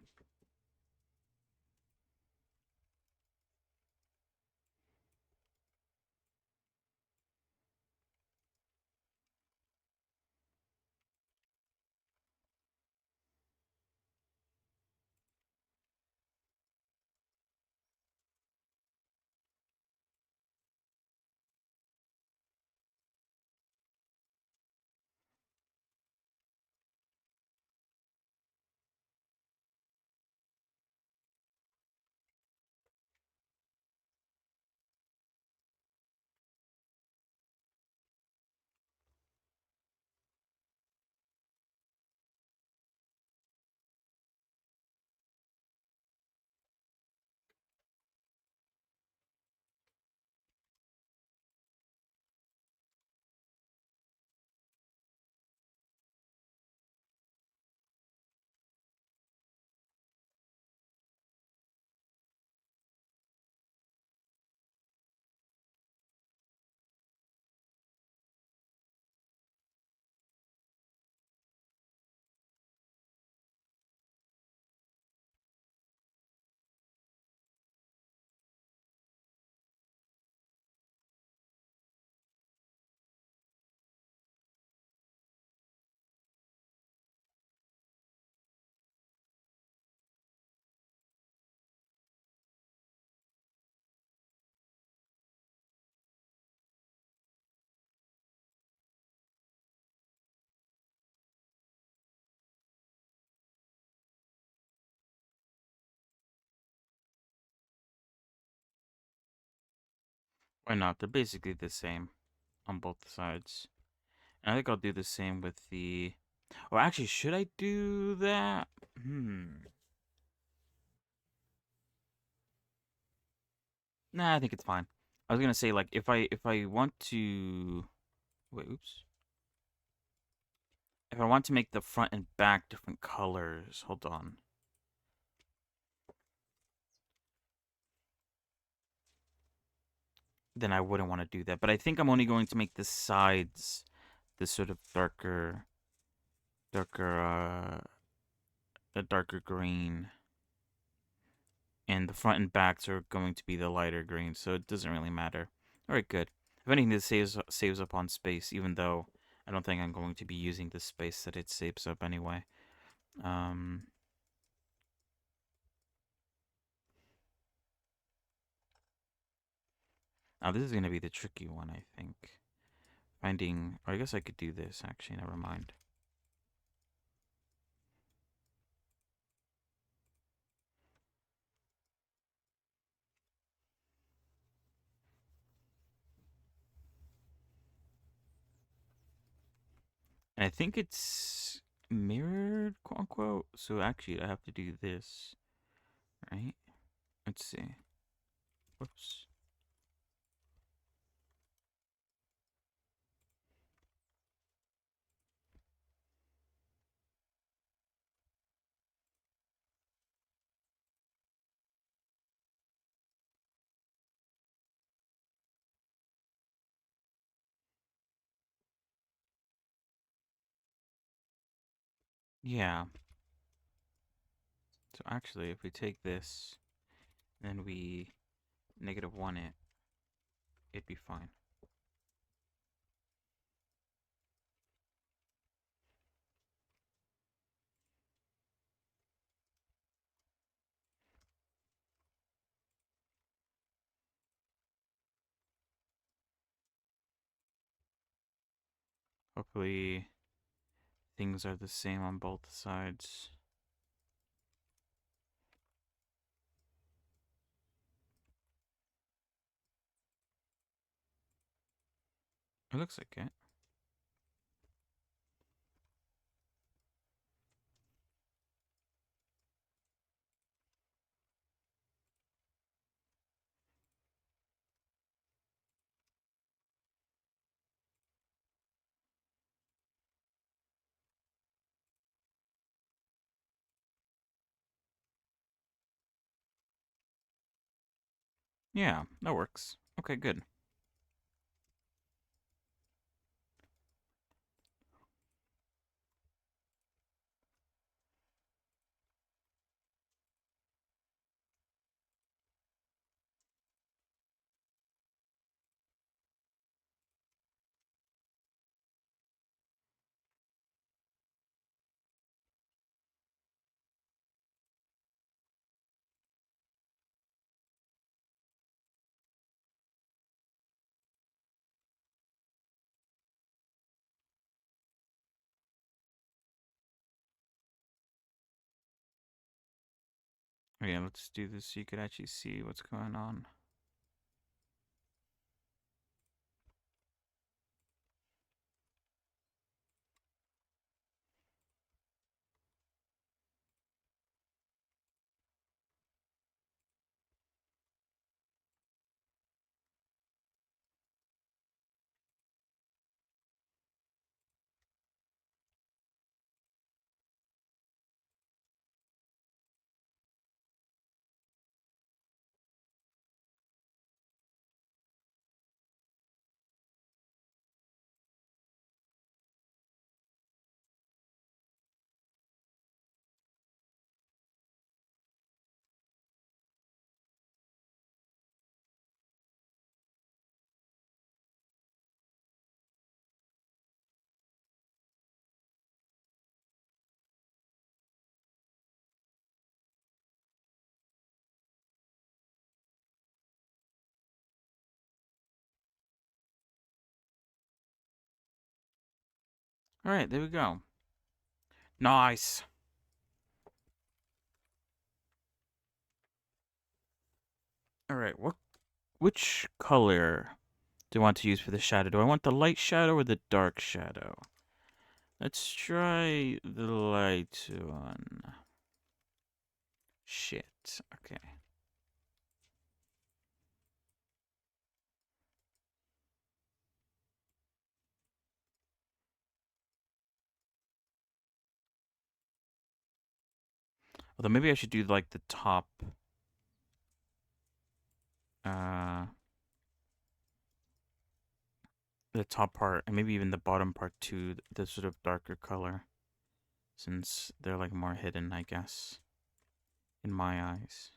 why not? They're basically the same on both sides. And I think I'll do the same with the. Oh, actually, should I do that? Nah, I think it's fine. I was gonna say like if I want to wait, oops. If I want to make the front and back different colors, hold on. Then I wouldn't want to do that. But I think I'm only going to make the sides this sort of darker, a darker green, and the front and backs are going to be the lighter green. So it doesn't really matter. All right, good. If anything, this saves up on space, even though I don't think I'm going to be using the space that it saves up anyway. Um, Now this is gonna be the tricky one, I think. Finding, or I guess I could do this actually. Never mind. And I think it's mirrored, quote unquote. So actually, I have to do this, right? Let's see. Whoops. Yeah. So actually, if we take this, then we -1 it, it'd be fine. Hopefully, things are the same on both sides. It looks like it. Yeah, that works. Okay, good. Okay, let's do this so you could actually see what's going on. All right, there we go. Nice. All right, which color do I want to use for the shadow? Do I want the light shadow or the dark shadow? Let's try the light one. Shit. Okay. Although maybe I should do like the top. Uh, the top part and maybe even the bottom part too. The sort of darker color, since they're like more hidden, I guess, in my eyes.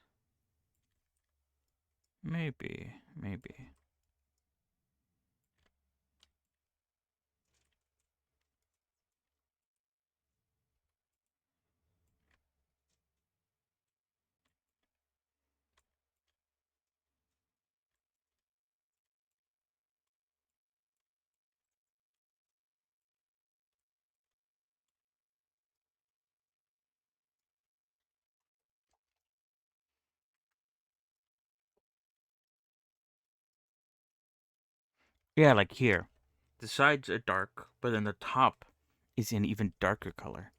Maybe, maybe. Yeah, like here. The sides are dark, but then the top is an even darker color.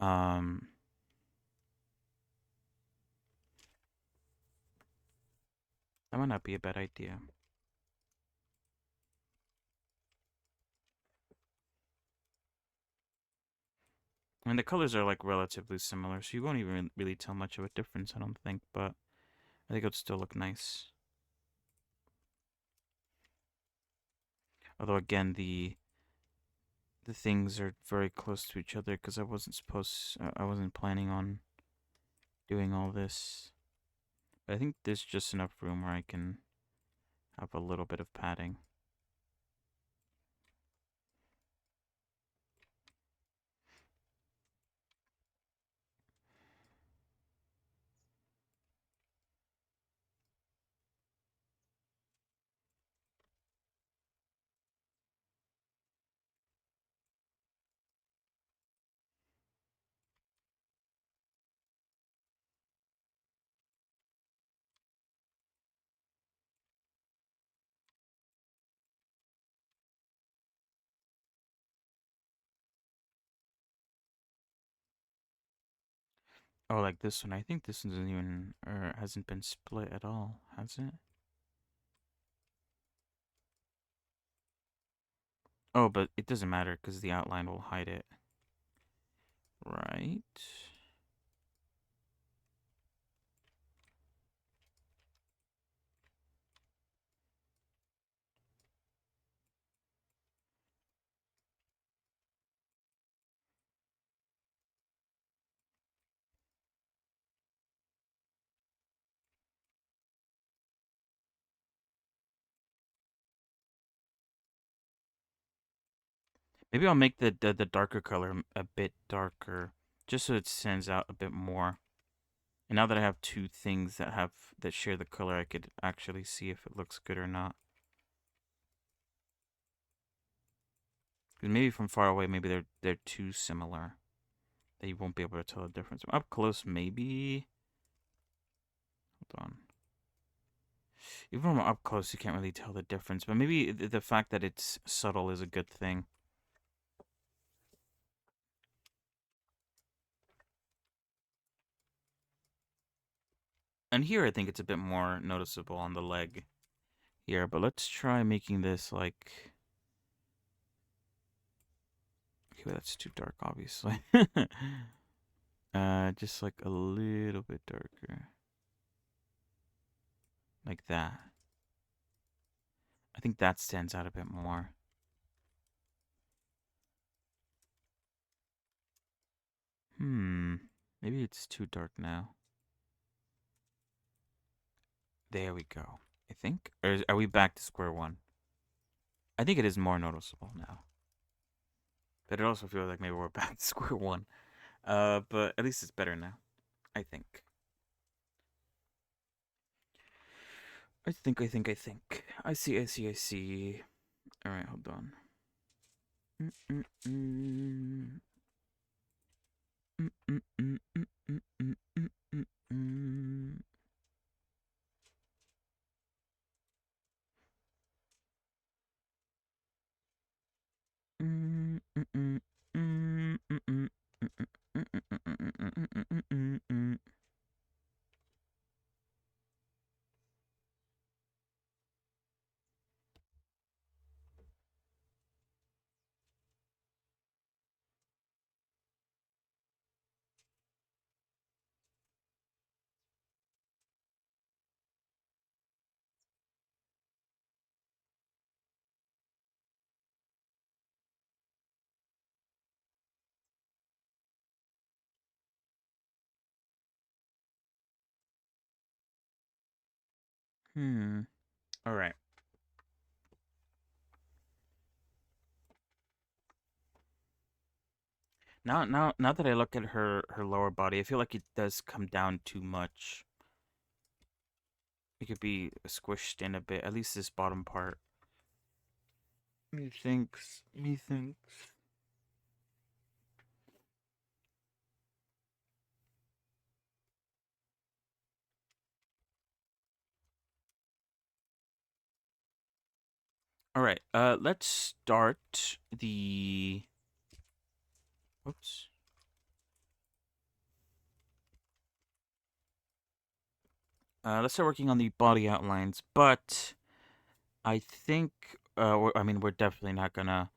Um, that might not be a bad idea. I mean, the colors are like relatively similar, so you won't even really tell much of a difference, I don't think, but I think it would still look nice. Although again, the things are very close to each other because I wasn't planning on doing all this. But I think there's just enough room where I can have a little bit of padding. Oh, like this one. I think this one isn't even, or hasn't been split at all, has it? Oh, but it doesn't matter because the outline will hide it. Right. Maybe I'll make the darker color a bit darker, just so it stands out a bit more. And now that I have two things that share the color, I could actually see if it looks good or not. 'Cause maybe from far away, maybe they're too similar that you won't be able to tell the difference. Up close, maybe. Hold on. Even from up close, you can't really tell the difference. But maybe the fact that it's subtle is a good thing. And here, I think it's a bit more noticeable on the leg here. But let's try making this like. Okay, well, that's too dark, obviously. Just like a little bit darker. Like that. I think that stands out a bit more. Maybe it's too dark now. There we go. I think. Are we back to square one? I think it is more noticeable now. But it also feels like maybe we're back to square one. But at least it's better now. I think. I think. I see, I see, I see. Alright, hold on. All right. Now that I look at her lower body, I feel like it does come down too much. It could be squished in a bit, at least this bottom part. Methinks. Methinks. All right. Let's start the. Oops. let's start working on the body outlines. But I think, I mean, we're definitely not gonna,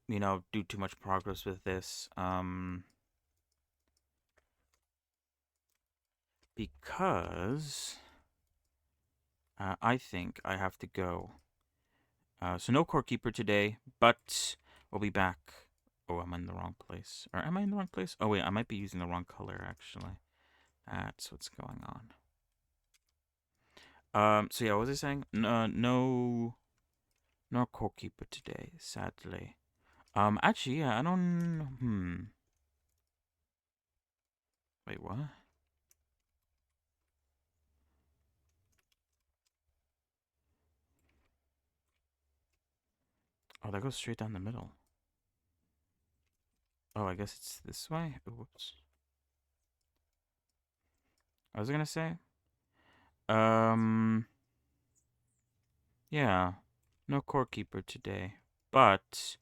do too much progress with this. Because I think I have to go. So no core keeper today, but we'll be back. Oh, I'm in the wrong place. Or am I in the wrong place? Oh wait, I might be using the wrong color actually. That's what's going on. So yeah, what was I saying? No core keeper today, sadly. Actually, yeah, I don't. Wait, what? Oh, that goes straight down the middle. Oh, I guess it's this way. Oops. I was gonna say. Um. Yeah, no core keeper today, but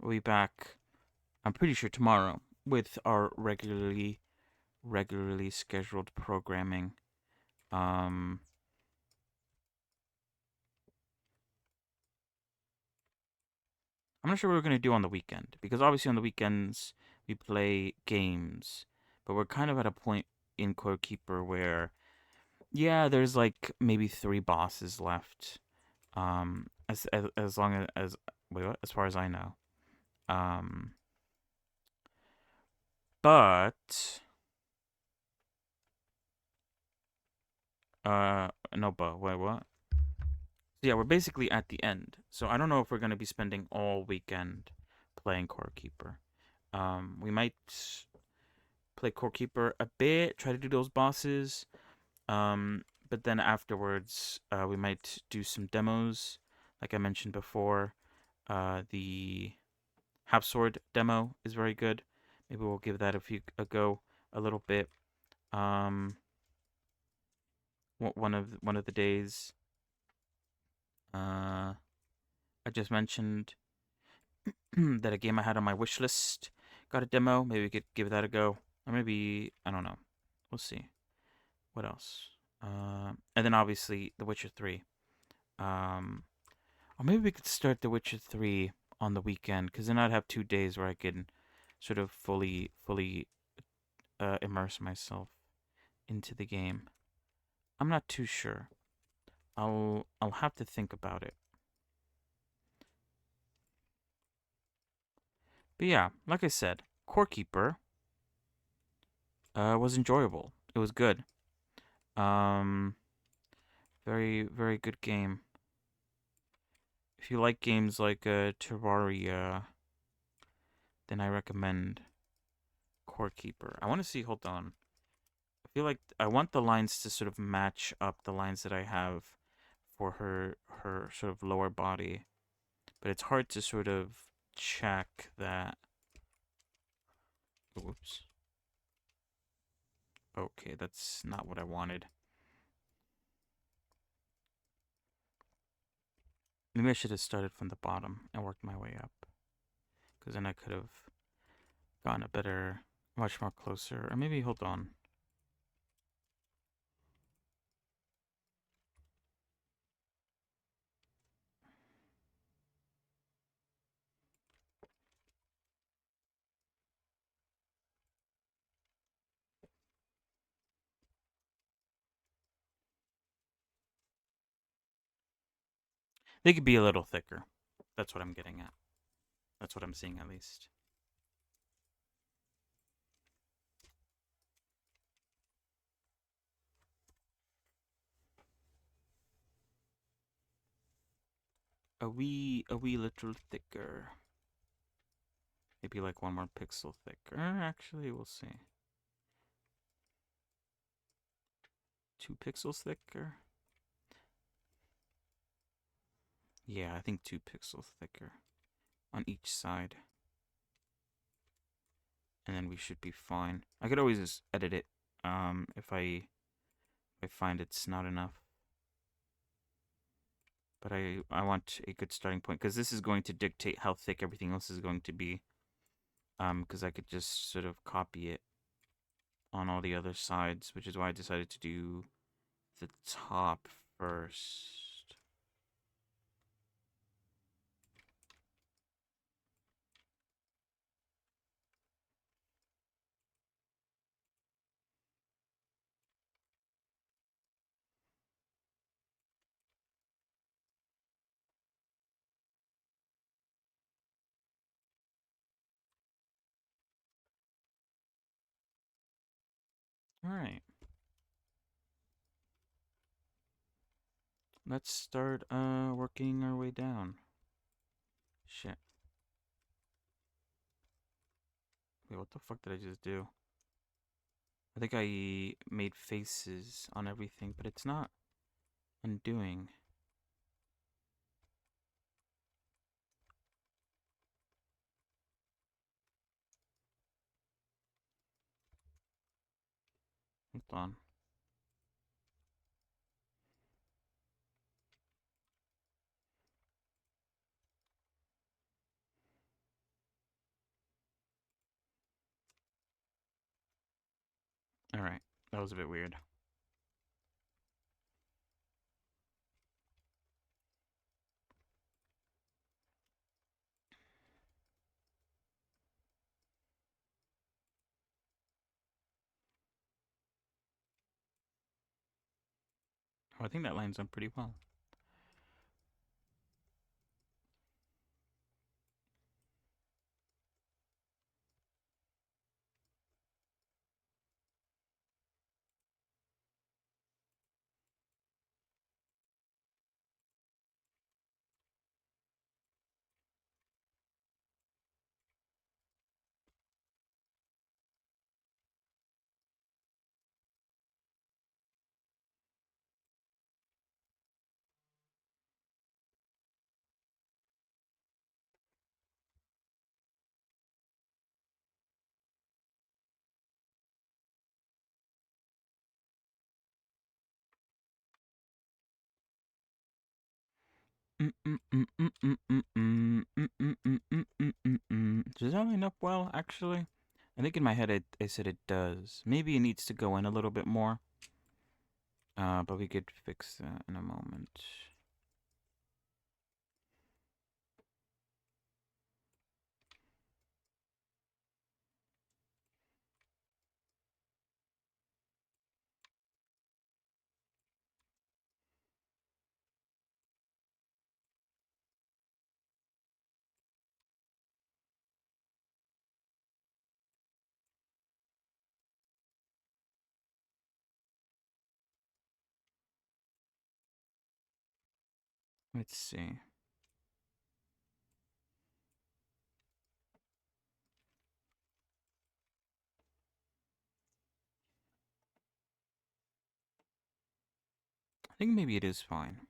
we'll be back. I'm pretty sure tomorrow with our regularly scheduled programming. Um. I'm not sure what we're gonna do on the weekend because obviously on the weekends we play games, but we're kind of at a point in core keeper where yeah, there's like maybe 3 bosses left. As long as wait, what? As far as I know. Um, but no, but wait, what? So yeah, we're basically at the end. So I don't know if we're gonna be spending all weekend playing Core Keeper. We might play Core Keeper a bit, try to do those bosses. But then afterwards, we might do some demos, like I mentioned before. The Half Sword demo is very good. Maybe we'll give that a go a little bit. Um, one of the days. I just mentioned that a game I had on my wish list got a demo. Maybe we could give that a go, or maybe I don't know. We'll see. What else? And then obviously The Witcher 3. Or maybe we could start The Witcher 3 on the weekend, because then I'd have 2 days where I can sort of fully immerse myself into the game. I'm not too sure. I'll have to think about it. But yeah, like I said, Core Keeper was enjoyable. It was good. Um, very good game. If you like games like Terraria, then I recommend Core Keeper. I want to see. Hold on. I feel like I want the lines to sort of match up the lines that I have for her sort of lower body, but it's hard to sort of check that. Oops. Okay, that's not what I wanted. Maybe I should have started from the bottom and worked my way up, because then I could have gotten a better, much more closer. Or maybe hold on. They could be a little thicker. That's what I'm getting at. That's what I'm seeing at least. A wee little thicker. Maybe like 1 more pixel thicker. Actually, we'll see. 2 pixels thicker. Yeah, I think 2 pixels thicker on each side. And then we should be fine. I could always just edit it if I find it's not enough. But I want a good starting point, because this is going to dictate how thick everything else is going to be. Because I could just sort of copy it on all the other sides, which is why I decided to do the top first. All right. Let's start working our way down. Shit. Wait, what the fuck did I just do? I think I made faces on everything, but it's not undoing. Hold on. All right. That was a bit weird. Oh, I think that lines up pretty well. Does that line up well, actually? I think in my head I said it does. Maybe it needs to go in a little bit more. But we could fix that in a moment. Let's see. I think maybe it is fine.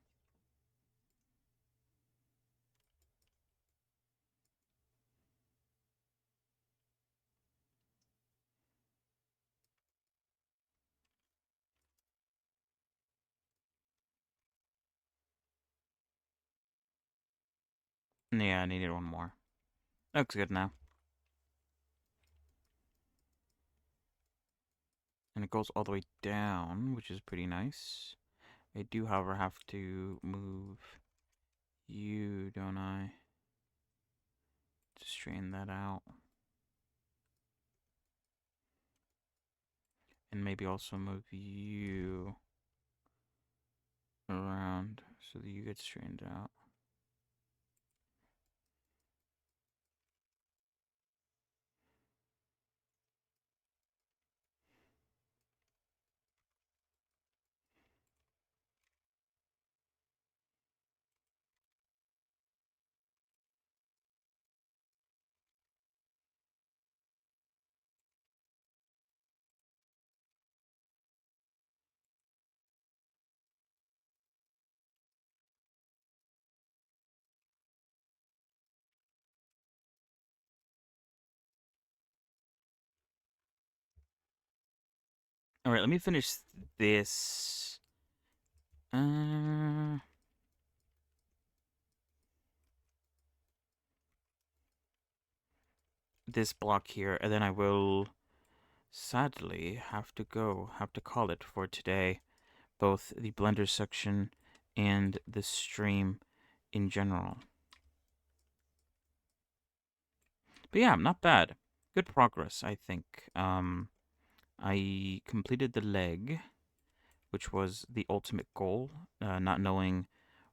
Yeah, I needed one more. Looks good now. And it goes all the way down, which is pretty nice. I do, however, have to move you, don't I? To straighten that out. And maybe also move you around so that you get straightened out. All right, let me finish this. This block here, and then I will sadly have to call it for today. both the Blender section and the stream in general. But yeah, not bad. Good progress, I think. I completed the leg, which was the ultimate goal. Not knowing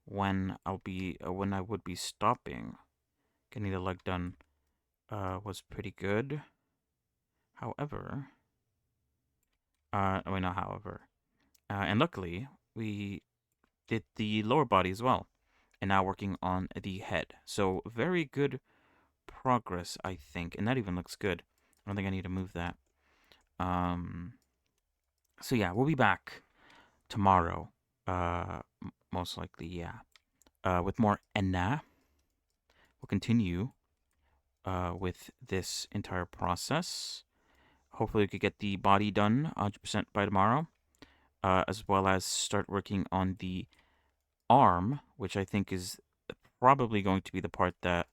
when when I would be stopping. Getting the leg done was pretty good. However, wait, not however. And luckily, we did the lower body as well, and now working on the head. So very good progress, I think, and that even looks good. I don't think I need to move that. So yeah, we'll be back tomorrow. Most likely, yeah. With more ENA, we'll continue with this entire process. Hopefully, we could get the body done 100% by tomorrow, as well as start working on the arm, which I think is probably going to be the part that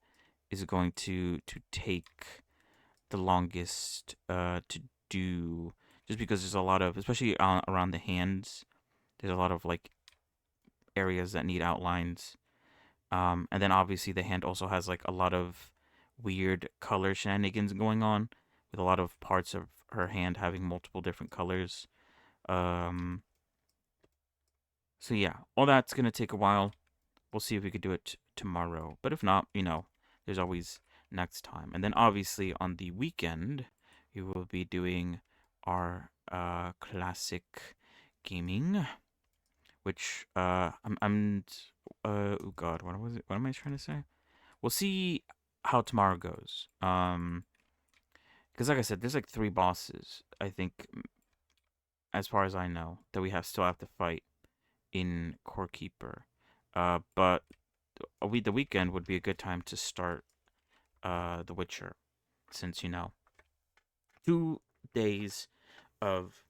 is going to take the longest to do, just because there's a lot of, especially around the hands, there's a lot of like areas that need outlines. And then obviously the hand also has like a lot of weird color shenanigans going on, with a lot of parts of her hand having multiple different colors. Um, so yeah, all that's gonna take a while. We'll see if we could do it tomorrow. But if not, there's always next time. And then obviously on the weekend, we will be doing our classic gaming, which oh god, what was it? What am I trying to say? We'll see how tomorrow goes. Because like I said, there's like 3 bosses, I think, as far as I know, that we still have to fight in Core Keeper. But the weekend would be a good time to start The Witcher, since 2 days of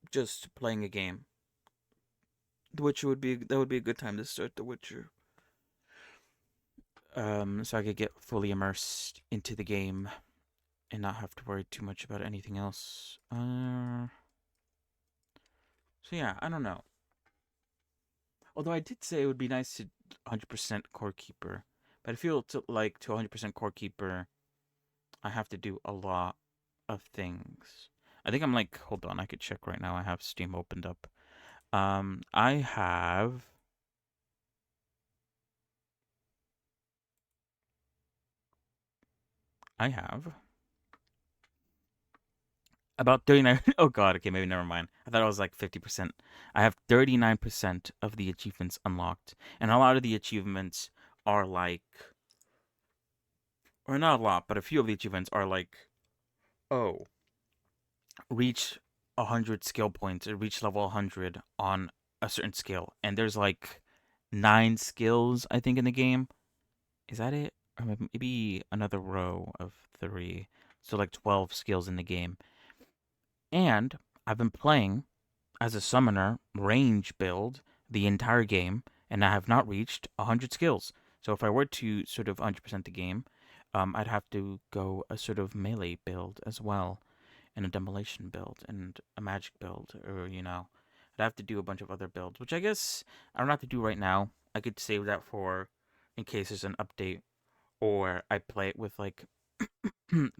just playing a game. The Witcher would be a good time to start The Witcher. So I could get fully immersed into the game and not have to worry too much about anything else. So yeah, I don't know. Although I did say it would be nice to 100% Core Keeper, but I feel to 100% Core Keeper, I have to do a lot of things. I think I'm hold on, I could check right now. I have Steam opened up. I have about 39. Oh god, okay, maybe never mind. I thought it was like 50%. I have 39% of the achievements unlocked. And a lot of the achievements are or not a lot, but a few of the achievements are oh, reach 100 skill points or reach level 100 on a certain skill. And there's 9 skills, I think, in the game. Is that it? Or maybe another row of 3. So 12 skills in the game. And I've been playing as a summoner range build the entire game, and I have not reached 100 skills. So if I were to sort of 100% the game, I'd have to go a sort of melee build as well, and a demolition build, and a magic build, or, I'd have to do a bunch of other builds, which I guess I don't have to do right now. I could save that for in case there's an update, or I play it with,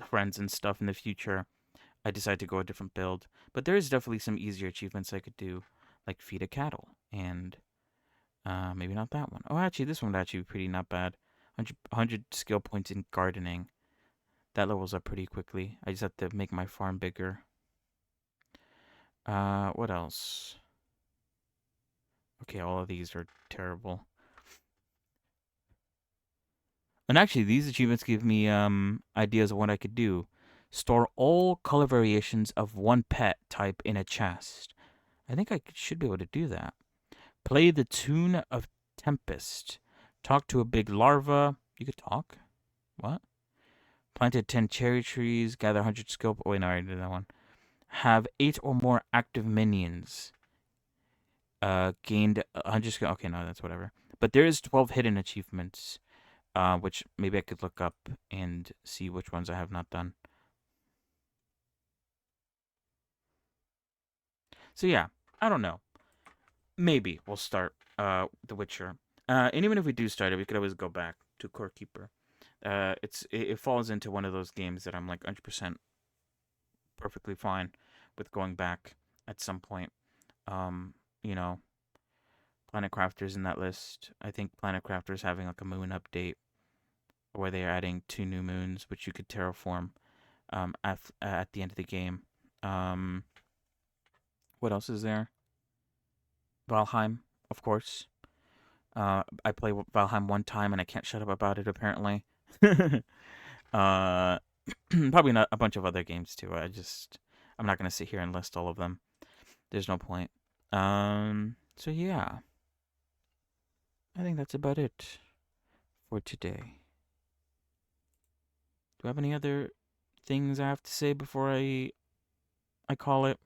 friends and stuff in the future. I decide to go a different build. But there is definitely some easier achievements I could do, like feed a cattle, and maybe not that one. Oh, actually, this one would actually be pretty not bad. 100 skill points in gardening. That levels up pretty quickly. I just have to make my farm bigger. What else? Okay, all of these are terrible. And actually, these achievements give me ideas of what I could do. Store all color variations of one pet type in a chest. I think I should be able to do that. Play the tune of Tempest. Talk to a big larva. You could talk? What? Planted 10 cherry trees. Gather 100 skill. Oh, wait, no, I already did that one. Have 8 or more active minions. Gained 100 skill. Okay, no, that's whatever. But there is 12 hidden achievements, which maybe I could look up and see which ones I have not done. So yeah, I don't know. maybe we'll start The Witcher. And even if we do start it, we could always go back to Core Keeper. It falls into one of those games that I'm like 100% perfectly fine with going back at some point. Um, you know, Planet Crafter's in that list. I think Planet Crafter's having like a moon update where they're adding 2 new moons, which you could terraform at the end of the game. Um, what else is there? Valheim, of course. I played Valheim one time and I can't shut up about it apparently. uh, Probably not a bunch of other games too. I'm not gonna sit here and list all of them. There's no point. So yeah, I think that's about it for today. Do I have any other things I have to say before I call it?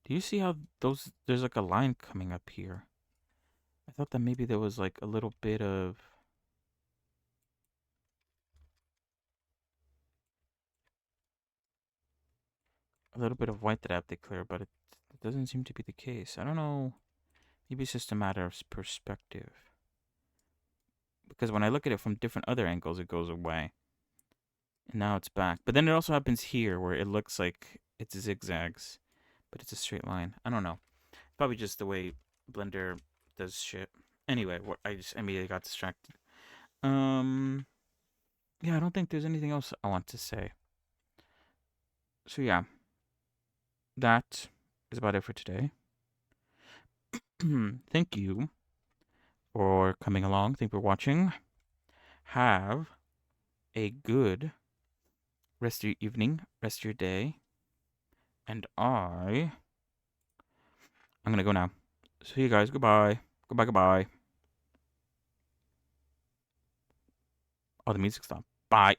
Do you see how there's like a line coming up here? I thought that maybe there was like a little bit of white that I have to clear, but it doesn't seem to be the case. I don't know. Maybe it's just a matter of perspective. Because when I look at it from different other angles, it goes away. And now it's back. But then it also happens here where it looks like it's zigzags, but it's a straight line. I don't know. Probably just the way Blender does shit. Anyway, I just immediately got distracted. Yeah, I don't think there's anything else I want to say. So yeah, that is about it for today. Thank you for coming along. Thank you for watching. Have a good rest of your evening, rest of your day. And I'm gonna go now. See you guys. Goodbye. Goodbye, goodbye. Oh, the music stopped. Bye.